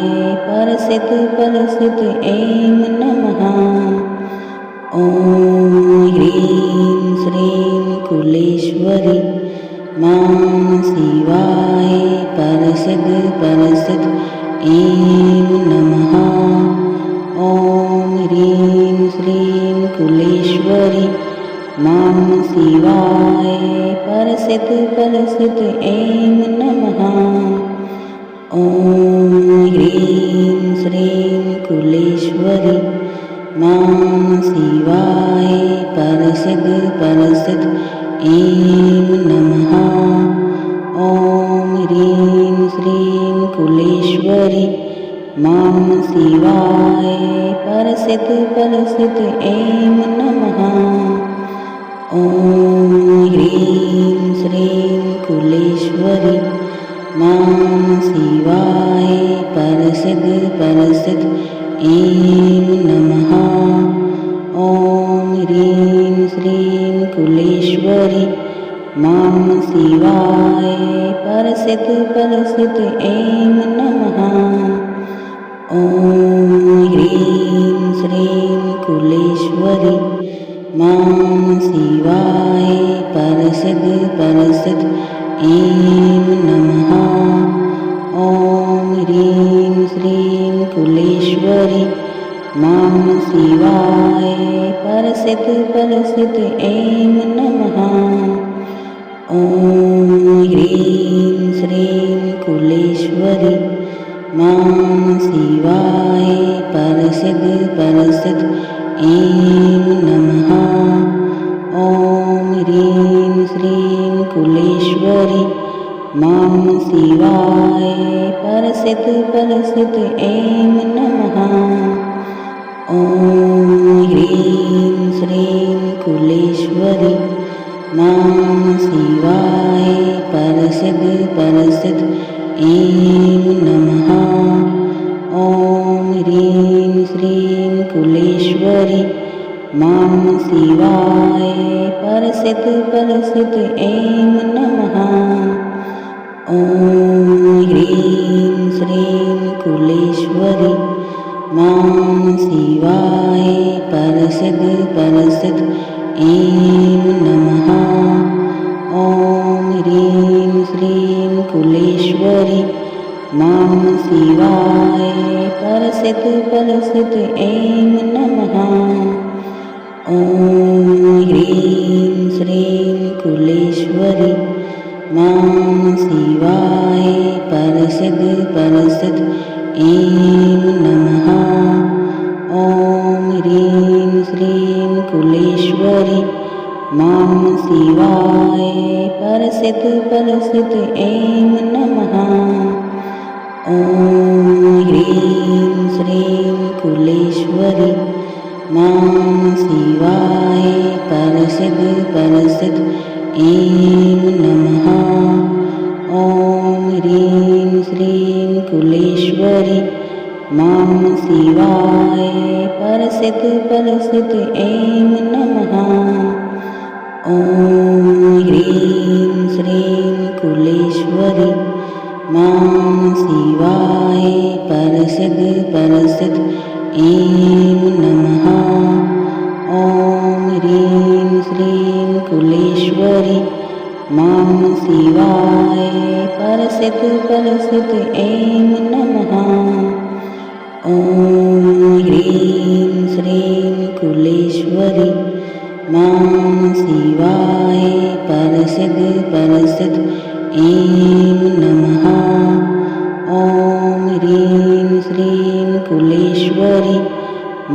Speaker 1: परसिद्ध परसिद्ध ऐं नमः। ॐ ह्रीं श्रीं कुलेश्वरी मां शिवाय परसिद्ध परसिद्ध ऐं नमः। ॐ ह्रीं श्रीं कुलेश्वरी मां शिवाय परसिद्ध परसिद्ध ऐं नमः। ॐ ह्रीं श्रीं कुलेश्वरी मां शिवाय परसिद्ध परसिद्ध ऐं नमः। ॐ ह्रीं श्रीं कुलेश्वरी मां शिवाय परसिद्ध परसिद्ध ऐं नमः। ॐ ह्रीं श्रीं कुलेश्वरी मां शिवाय परसिद्ध परसिद्ध ऐं नमः। ॐ ह्रीं श्रीं कुलेश्वरी मां शिवाय परसिद्ध परसिद्ध ऐं नमः। ॐ ह्रीं श्रीं कुलेश्वरी मां शिवाय परसिद्ध परसिद्ध ऐं नमः। ॐ ह्रीं श्रीं कुलेश्वरी मां शिवाय परसिद्ध परसिद्ध ऐं नमः। ॐ ह्रीं श्रीं कुलेश्वरी मां शिवाय परसिद्ध परसिद्ध ऐं नमः। ॐ ह्रीं श्रीं कुलेश्वरी मां शिवाय परसिद्ध परसिद्ध ऐं नमः। ॐ ह्रीं श्रीं कुलेश्वरी मां शिवाय परसिद्ध परसिद्ध ऐं नमः। ॐ ह्रीं श्रीं कुलेश्वरी मां शिवाय परसिद्ध परसिद्ध ऐं नमः। ॐ ह्रीं श्रीं कुलेश्वरी मां शिवाय परसिद्ध परसिद्ध ऐं नमः। ॐ ह्रीं श्रीं कुलेश्वरी मां शिवाय परसिद्ध परसिद्ध ऐं नमः। ॐ ह्रीं श्रीं कुलेश्वरी मां शिवाय परसिद्ध परसिद्ध ऐं नमः। ॐ ह्रीं श्रीं कुलेश्वरी मां शिवाय परसिद्ध परसिद्ध ऐं नमः। ॐ ह्रीं श्रीं कुलेश्वरी मां शिवाय परसिद्ध परसिद्ध ऐं नमः। ॐ ह्रीं श्रीं कुलेश्वरी मां शिवाय परसिद्ध परसिद्ध ऐं नमः। ॐ ह्रीं श्रीं कुलेश्वरी मां शिवाय परसिद्ध परसिद्ध ऐं नमः। ॐ ह्रीं श्रीं कुलेश्वरी मां शिवाय परसिद्ध परसिद्ध ऐं नमः। ॐ ह्रीं श्रीं कुलेश्वरी मां शिवाय परसिद्ध परसिद्ध ऐं नमः। ॐ ह्रीं श्रीं कुलेश्वरी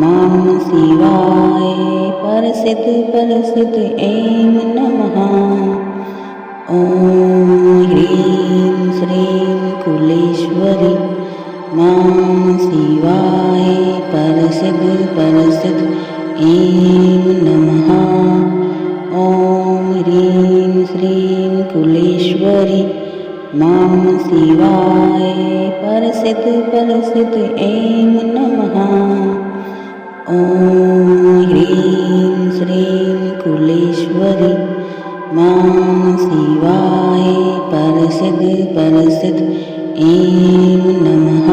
Speaker 1: मां शिवाय परसिद्ध परसिद्ध ऐं नमः। ॐ ह्रीं श्रीं कुलेश्वरी मां शिवाय परसिद्ध परसिद्ध ऐं नमः। ॐ ह्रीं श्रीं कुलेश्वरी मां शिवाय परसिद्ध परसिद्ध ऐं नमः। ॐ ह्रीं श्रीं कुलेश्वरी मां शिवाय परसिद्ध परसिद्ध ऐं नमः।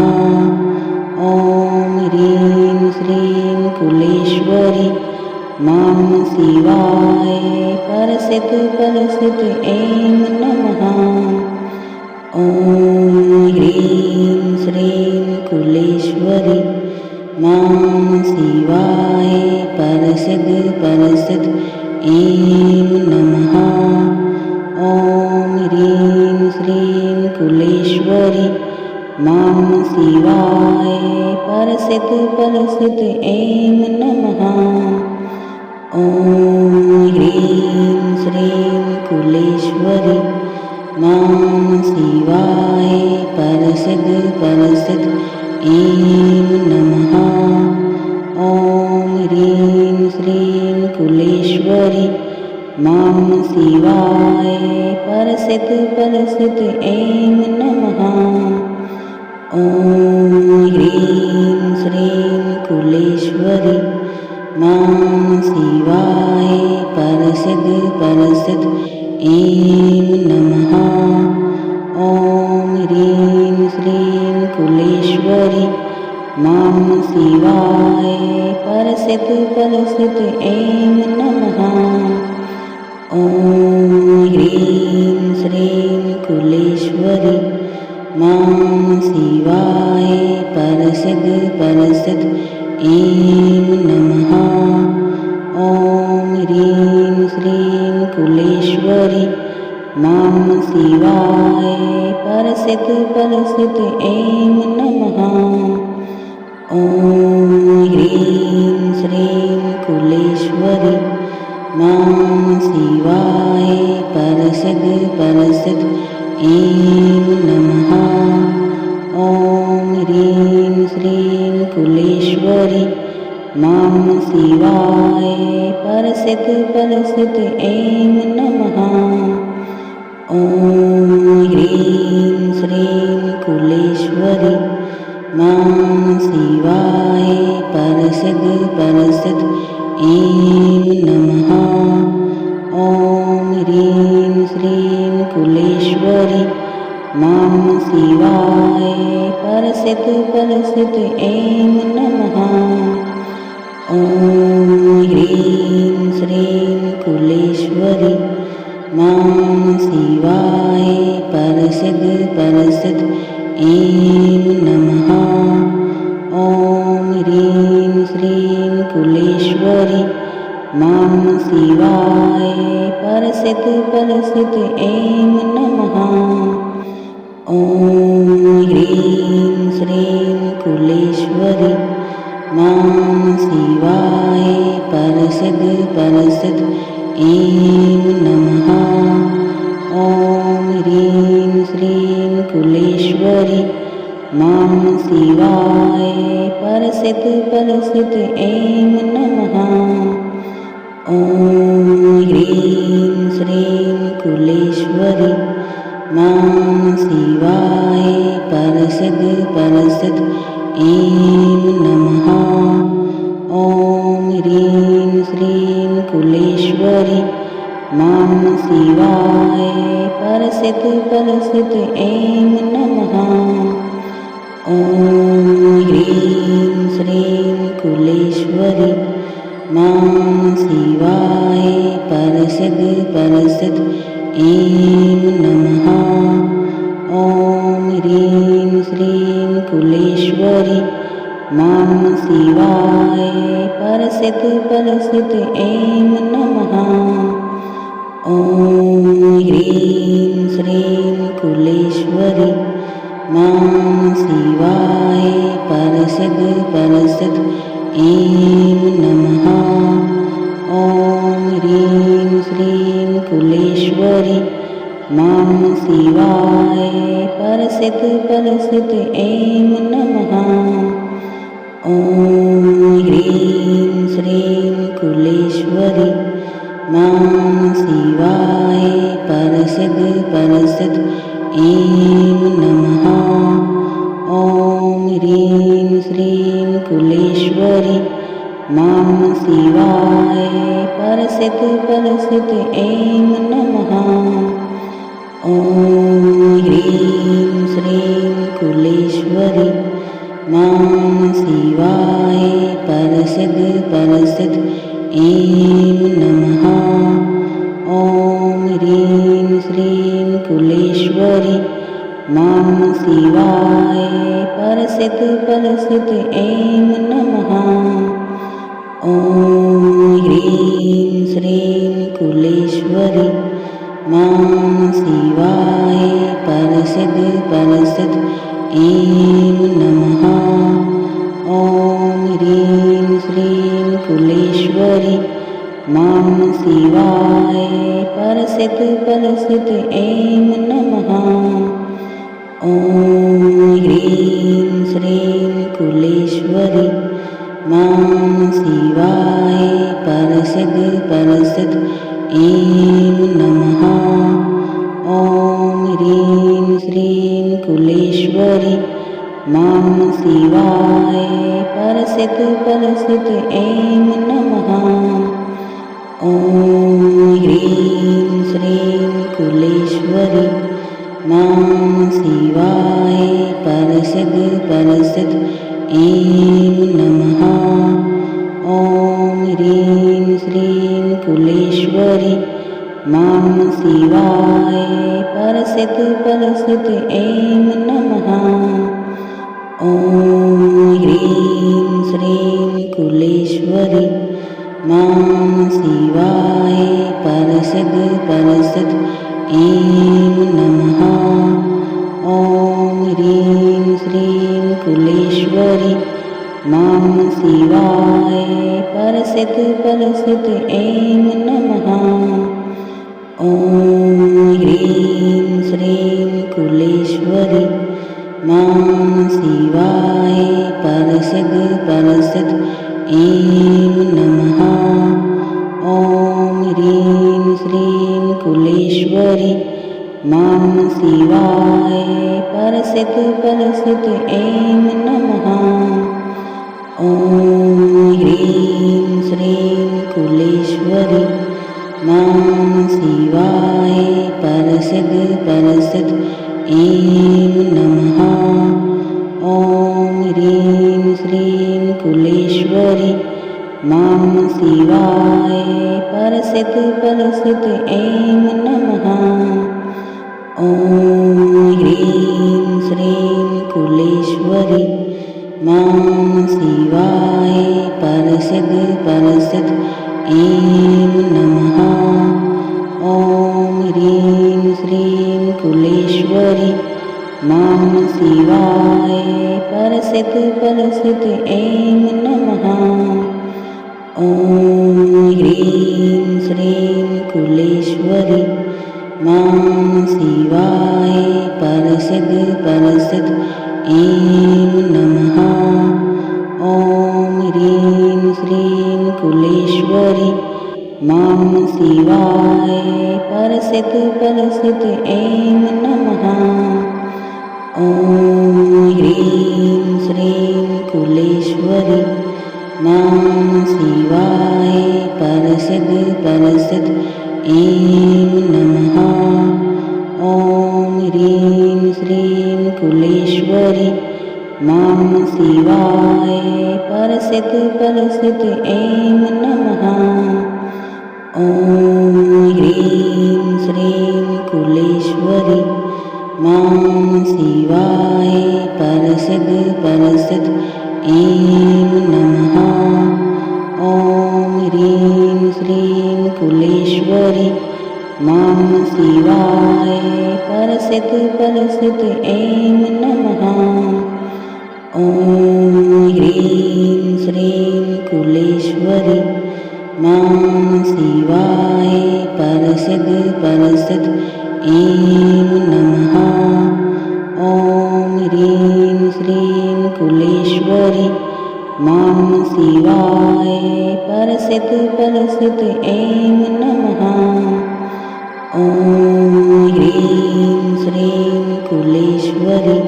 Speaker 1: ॐ ह्रीं श्रीं कुलेश्वरी मां शिवाय परसिद्ध परसिद्ध ऐं नमः। ॐ ह्रीं श्रीं कुलेश्वरी मां शिवाय परसिद्ध परसिद्ध ऐं नमः। ॐ ह्रीं श्रीं कुलेश्वरी मां शिवाय परसिद्ध परसिद्ध ऐं नमः। ॐ ह्रीं श्रीं कुलेश्वरी मां शिवाय परसिद्ध परसिद्ध ऐं नमः। ॐ ह्रीं श्रीं कुलेश्वरी मां शिवाय परसिद्ध परसिद्ध ऐं नमः। ॐ ह्रीं श्रीं कुलेश्वरी मां शिवाय परसिद्ध परसिद्ध ऐं नमः। ॐ ह्रीं श्रीं कुलेश्वरी मां शिवाय परसिद्ध परसिद्ध ऐं नमः। ॐ ह्रीं श्रीं कुलेश्वरी मां शिवाय परसिद्ध परसिद्ध ऐं नमः। ॐ ह्रीं श्रीं कुलेश्वरी मां शिवाय परसिद्ध परसिद्ध ऐं नमः। ॐ ह्रीं श्रीं कुलेश्वरी मां शिवाय परसिद्ध परसिद्ध ऐं नमः। ॐ ह्रीं श्रीं कुलेश्वरी मां शिवाय परसिद्ध परसिद्ध ऐं नमः। ॐ ह्रीं श्रीं कुलेश्वरी मां शिवाय परसिद्ध परसिद्ध ऐं नमः। ॐ ह्रीं श्रीं कुलेश्वरी मां शिवाय परसिद्ध परसिद्ध ऐं नमः। ॐ ह्रीं श्रीं कुलेश्वरी मां शिवाय परसिद्ध परसिद्ध ऐं नमः। ॐ ह्रीं श्रीं कुलेश्वरी मां शिवाय परसिद्ध परसिद्ध ऐं नमः। ॐ ह्रीं श्रीं कुलेश्वरी मां शिवाय परसिद्ध परसिद्ध ऐं नमः। ॐ शिवाय परसिद्ध परसिद्ध ऐं नमः। ॐ ह्रीं श्रीं कुलेश्वरी मां शिवाय परसिद्ध परसिद्ध ऐं नमः। ॐ ह्रीं श्रीं कुलेश्वरी मां शिवाय परसिद्ध परसिद्ध ऐं नमः। ॐ ह्रीं श्रीं कुलेश्वरी मां शिवाय परसिद्ध परसिद्ध ऐं नमः। ॐ ह्रीं श्रीं कुलेश्वरी मां शिवाय परसिद्ध परसिद्ध ऐं नमः। ॐ ह्रीं श्रीं कुलेश्वरी मां शिवाय परसिद्ध परसिद्ध ऐं नमः। ॐ ह्रीं श्रीं कुलेश्वरी मां शिवाय परसिद्ध परसिद्ध ऐं नमः। ॐ ह्रीं श्रीं कुलेश्वरी मां शिवाय परसिद्ध परसिद्ध ऐं नमः। ॐ ह्रीं श्रीं कुलेश्वरी मां शिवाय परसिद्ध परसिद्ध ऐं नमः। ॐ ह्रीं श्रीं कुलेश्वरी मां शिवाय परसिद्ध परसिद्ध ऐं नमः। ॐ ह्रीं श्रीं कुलेश्वरी मां शिवाय परसिद्ध परसिद्ध ऐं नमः। ॐ ह्रीं श्रीं कुलेश्वरी मां शिवाय परसिद्ध परसिद्ध ऐं नमः। ॐ ह्रीं श्रीं कुलेश्वरी मां शिवाय परसिद्ध परसिद्ध ऐं नमः। ॐ ह्रीं श्रीं कुलेश्वरी मां शिवाय परसिद्ध परसिद्ध ऐं नमः। ॐ ह्रीं श्रीं कुलेश्वरी मां शिवाय परसिद्ध परसिद्ध ऐं नमः। ॐ ह्रीं श्रीं कुलेश्वरी मां शिवाय परसिद्ध परसिद्ध ऐं नमः। ॐ ह्रीं श्रीं कुलेश्वरी मां शिवाय परसिद्ध परसिद्ध ऐं नमः। ॐ ह्रीं श्रीं कुलेश्वरी मां शिवाय परसिद्ध परसिद्ध ऐं नमः। ॐ ह्रीं श्रीं कुलेश्वरी मां शिवाय परसिद्ध परसिद्ध ऐं नमः। ॐ ह्रीं श्रीं कुलेश्वरी मां शिवाय परसिद्ध परसिद्ध ऐं नमः। ॐ ह्रीं श्रीं कुलेश्वरी मां शिवाय परसिद्ध परसिद्ध ऐं नमः। ॐ ह्रीं श्रीं कुलेश्वरी मां शिवाय परसिद्ध परसिद्ध ऐं नमः। ॐ ह्रीं श्रीं कुलेश्वरी मां शिवाय परसिद्ध परसिद्ध ऐं नमः। ॐ ह्रीं श्रीं कुलेश्वरी मां शिवाय परसिद्ध परसिद्ध ऐं नमः। ॐ ह्रीं श्रीं कुलेश्वरी मां शिवाय परसिद्ध परसिद्ध ऐं नमः। ॐ ह्रीं श्रीं कुलेश्वरी मां शिवाय परसिद्ध परसिद्ध ऐं नमः। ॐ ह्रीं श्रीं कुलेश्वरी मां शिवाय परसिद्ध ऐं नमः। ॐ ह्रीं श्रीं कुलेश्वरी मां शिवाय परसिद्ध ऐं नमः। ॐ ह्रीं श्रीं कुलेश्वरी मां शिवाय परसिद्ध ऐं नमः। ॐ ह्रीं श्रीं कुलेश्वरी मां शिवाय परसिद्ध ऐं नमः। ॐ ह्रीं श्रीं कुलेश्वरी मां शिवाय परसिद्ध ऐं नमः। ॐ ह्रीं श्रीं कुलेश्वरी मां शिवाय परसिद्ध ऐं नमः। ॐ ह्रीं श्रीं कुलेश्वरी मां शिवाय परसिद्ध ऐं नमः। ॐ ह्रीं श्रीं कुलेश्वरी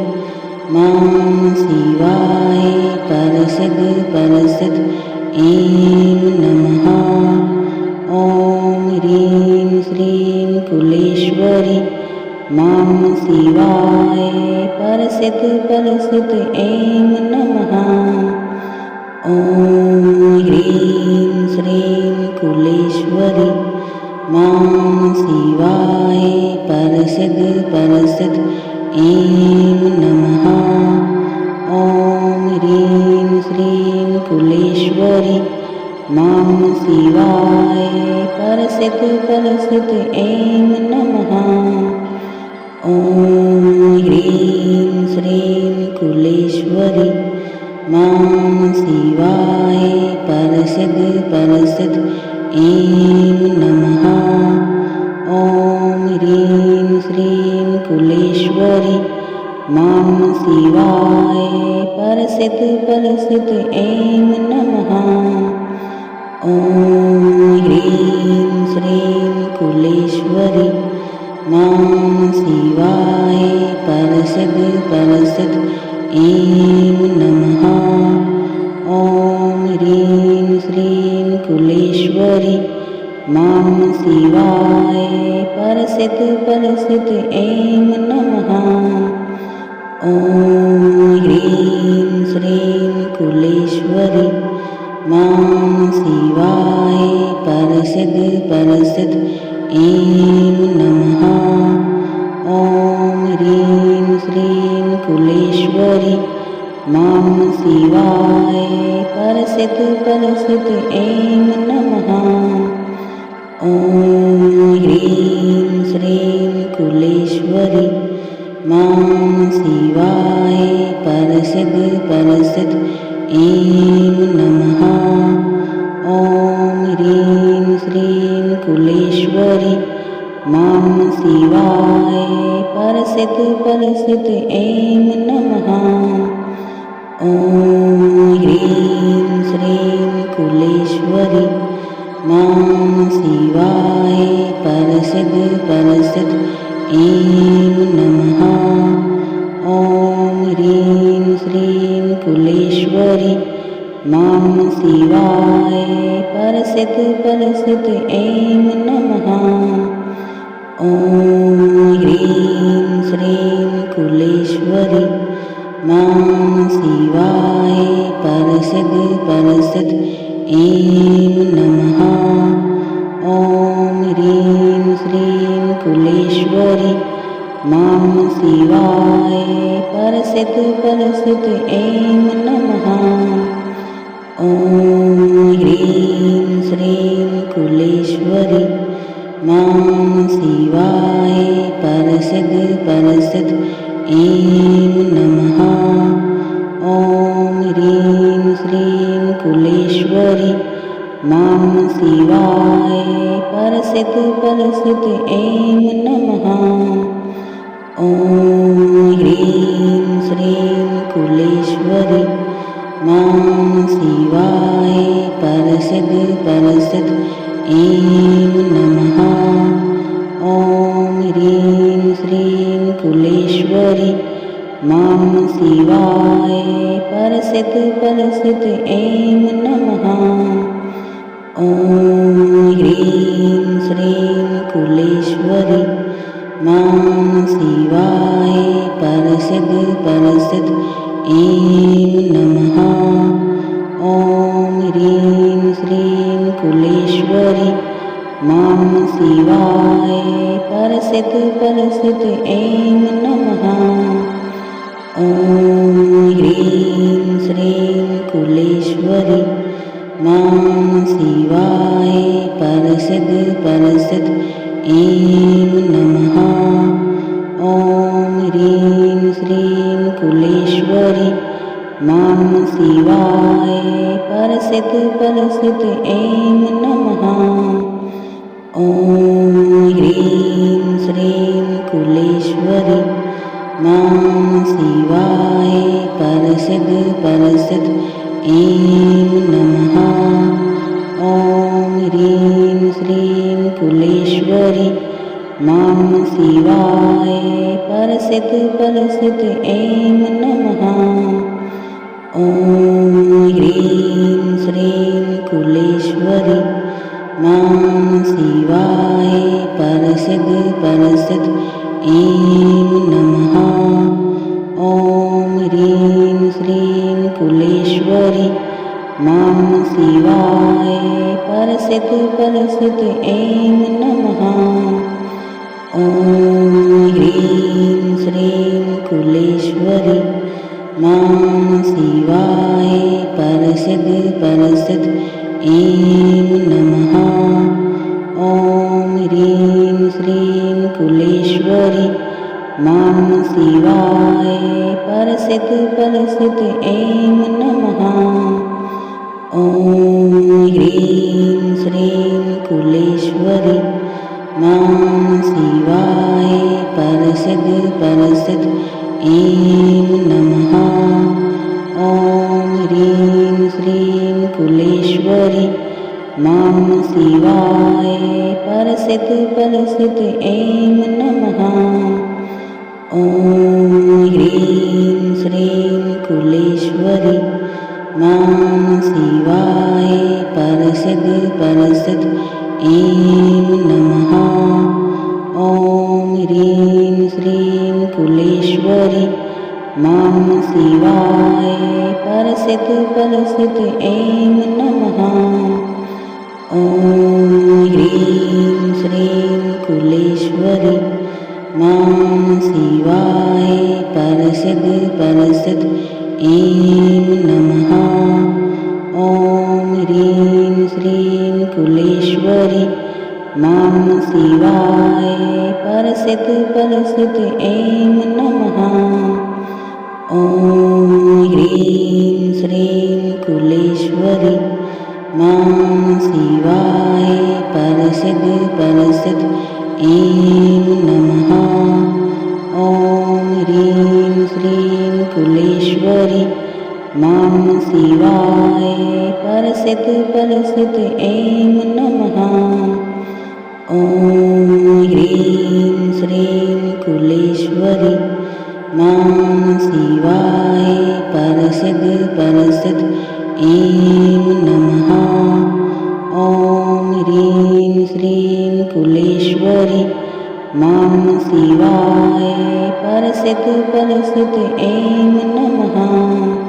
Speaker 1: मां शिवाय परसिद्ध ऐं नमः। ॐ ह्रीं श्रीं कुलेश्वरी मां शिवाय परसिद्ध ऐं नमः। ॐ ह्रीं श्रीं कुलेश्वरी मां शिवाय परसिद्ध ऐं नमः। ॐ ह्रीं श्रीं कुलेश्वरी मां शिवाय परसिद्ध ऐं नमः। ॐ ह्रीं श्रीं कुलेश्वरी मां शिवाय परसिद्ध ऐं नमः। ॐ ह्रीं श्रीं कुलेश्वरी मां शिवाय परसिद्ध ऐं नमः। ॐ ह्रीं श्रीं कुलेश्वरी मां शिवाय परसिद्ध ऐं नमः। ॐ ह्रीं श्रीं कुलेश्वरी मां शिवाय परसिद्ध ऐं नमः। ॐ ह्रीं श्रीं कुलेश्वरी मां शिवाय परसिद्ध ऐं नमः। ॐ ह्रीं श्रीं कुलेश्वरी मां शिवाय परसिद्ध ऐं नमः। ॐ ह्रीं श्रीं कुलेश्वरी मां शिवाय परसिद्ध ऐं नमः। ॐ ह्रीं श्रीं कुलेश्वरी मां शिवाय परसिद्ध ऐं नमः। ॐ ह्रीं श्रीं कुलेश्वरी मां शिवाय परसिद्ध ऐं नमः। ॐ ह्रीं श्रीं कुलेश्वरी मां शिवाय परसिद्ध ऐं नमः। ॐ ह्रीं श्रीं कुलेश्वरी मां शिवाय परसिद्ध ऐं नमः। ॐ ह्रीं श्रीं कुलेश्वरी मां शिवाय परसिद्ध ऐं नमः। ॐ ह्रीं श्रीं कुलेश्वरी मां शिवाय परसिद्ध ऐं नमः। ॐ ह्रीं श्रीं कुलेश्वरी मां शिवाय परसिद्ध ऐं नमः। ॐ ह्रीं श्रीं मां शिवाय परसिद्ध परसिद्ध ऐं नमः। ॐ ह्रीं श्रीं कुलेश्वरी मां शिवाय परसिद्ध परसिद्ध ऐं नमः। ॐ ह्रीं श्रीं कुलेश्वरी मां शिवाय परसिद्ध परसिद्ध ऐं नमः। ॐ ह्रीं श्रीं कुलेश्वरी मां शिवाय परसिद्ध परसिद्ध ऐं नमः। ॐ ह्रीं श्रीं कुलेश्वरी मां शिवाय परसिद्ध परसिद्ध ऐं नमः। ॐ ह्रीं श्रीं कुलेश्वरी मां शिवाय परसिद्ध परसिद्ध ऐं नमः। ॐ ह्रीं श्रीं कुलेश्वरी मां शिवाय परसिद्ध परसिद्ध ऐं नमः। ॐ ह्रीं श्रीं कुलेश्वरी मां शिवाय परसिद्ध परसिद्ध ऐं नमः। ॐ ह्रीं श्रीं कुलेश्वरी मां शिवाय परसिद्ध परसिद्ध ऐं नमः। ॐ ह्रीं श्रीं कुलेश्वरी मां शिवाय परसिद्ध परसिद्ध ऐं नमः। ॐ ह्रीं श्रीं कुलेश्वरी मां शिवाय परसिद्ध परसिद्ध ऐं नमः। ॐ ह्रीं श्रीं कुलेश्वरी मां शिवाय परसिद्ध परसिद्ध ऐं नमः। ॐ ह्रीं श्रीं कुलेश्वरी मां शिवाय परसिद्ध परसिद्ध ऐं नमः। ॐ ह्रीं श्रीं कुलेश्वरी मां शिवाय परसिद्ध परसिद्ध ऐं नमः। ॐ ह्रीं श्रीं कुलेश्वरी मां शिवाय परसिद्ध परसिद्ध ऐं नमः। ॐ ह्रीं श्रीं कुलेश्वरी मां शिवाय परसिद्ध परसिद्ध ऐं नमः। ॐ ह्रीं श्रीं कुलेश्वरी मां शिवाय परसिद्ध परसिद्ध ऐं नमः। ॐ ह्रीं श्रीं कुलेश्वरी मां शिवाय परसिद्ध परसिद्ध ऐं नमः। ॐ ह्रीं श्रीं कुलेश्वरी मां शिवाय परसिद्ध परसिद्ध ऐं नमः। ॐ ह्रीं श्रीं कुलेश्वरी मां शिवाय परसिद्ध परसिद्ध ऐं नमः। ॐ ह्रीं श्रीं कुलेश्वरी मां शिवाय परसिद्ध परसिद्ध ऐं नमः। ॐ ह्रीं श्रीं कुलेश्वरी मां शिवाय परसिद्ध परसिद्ध ऐं नमः।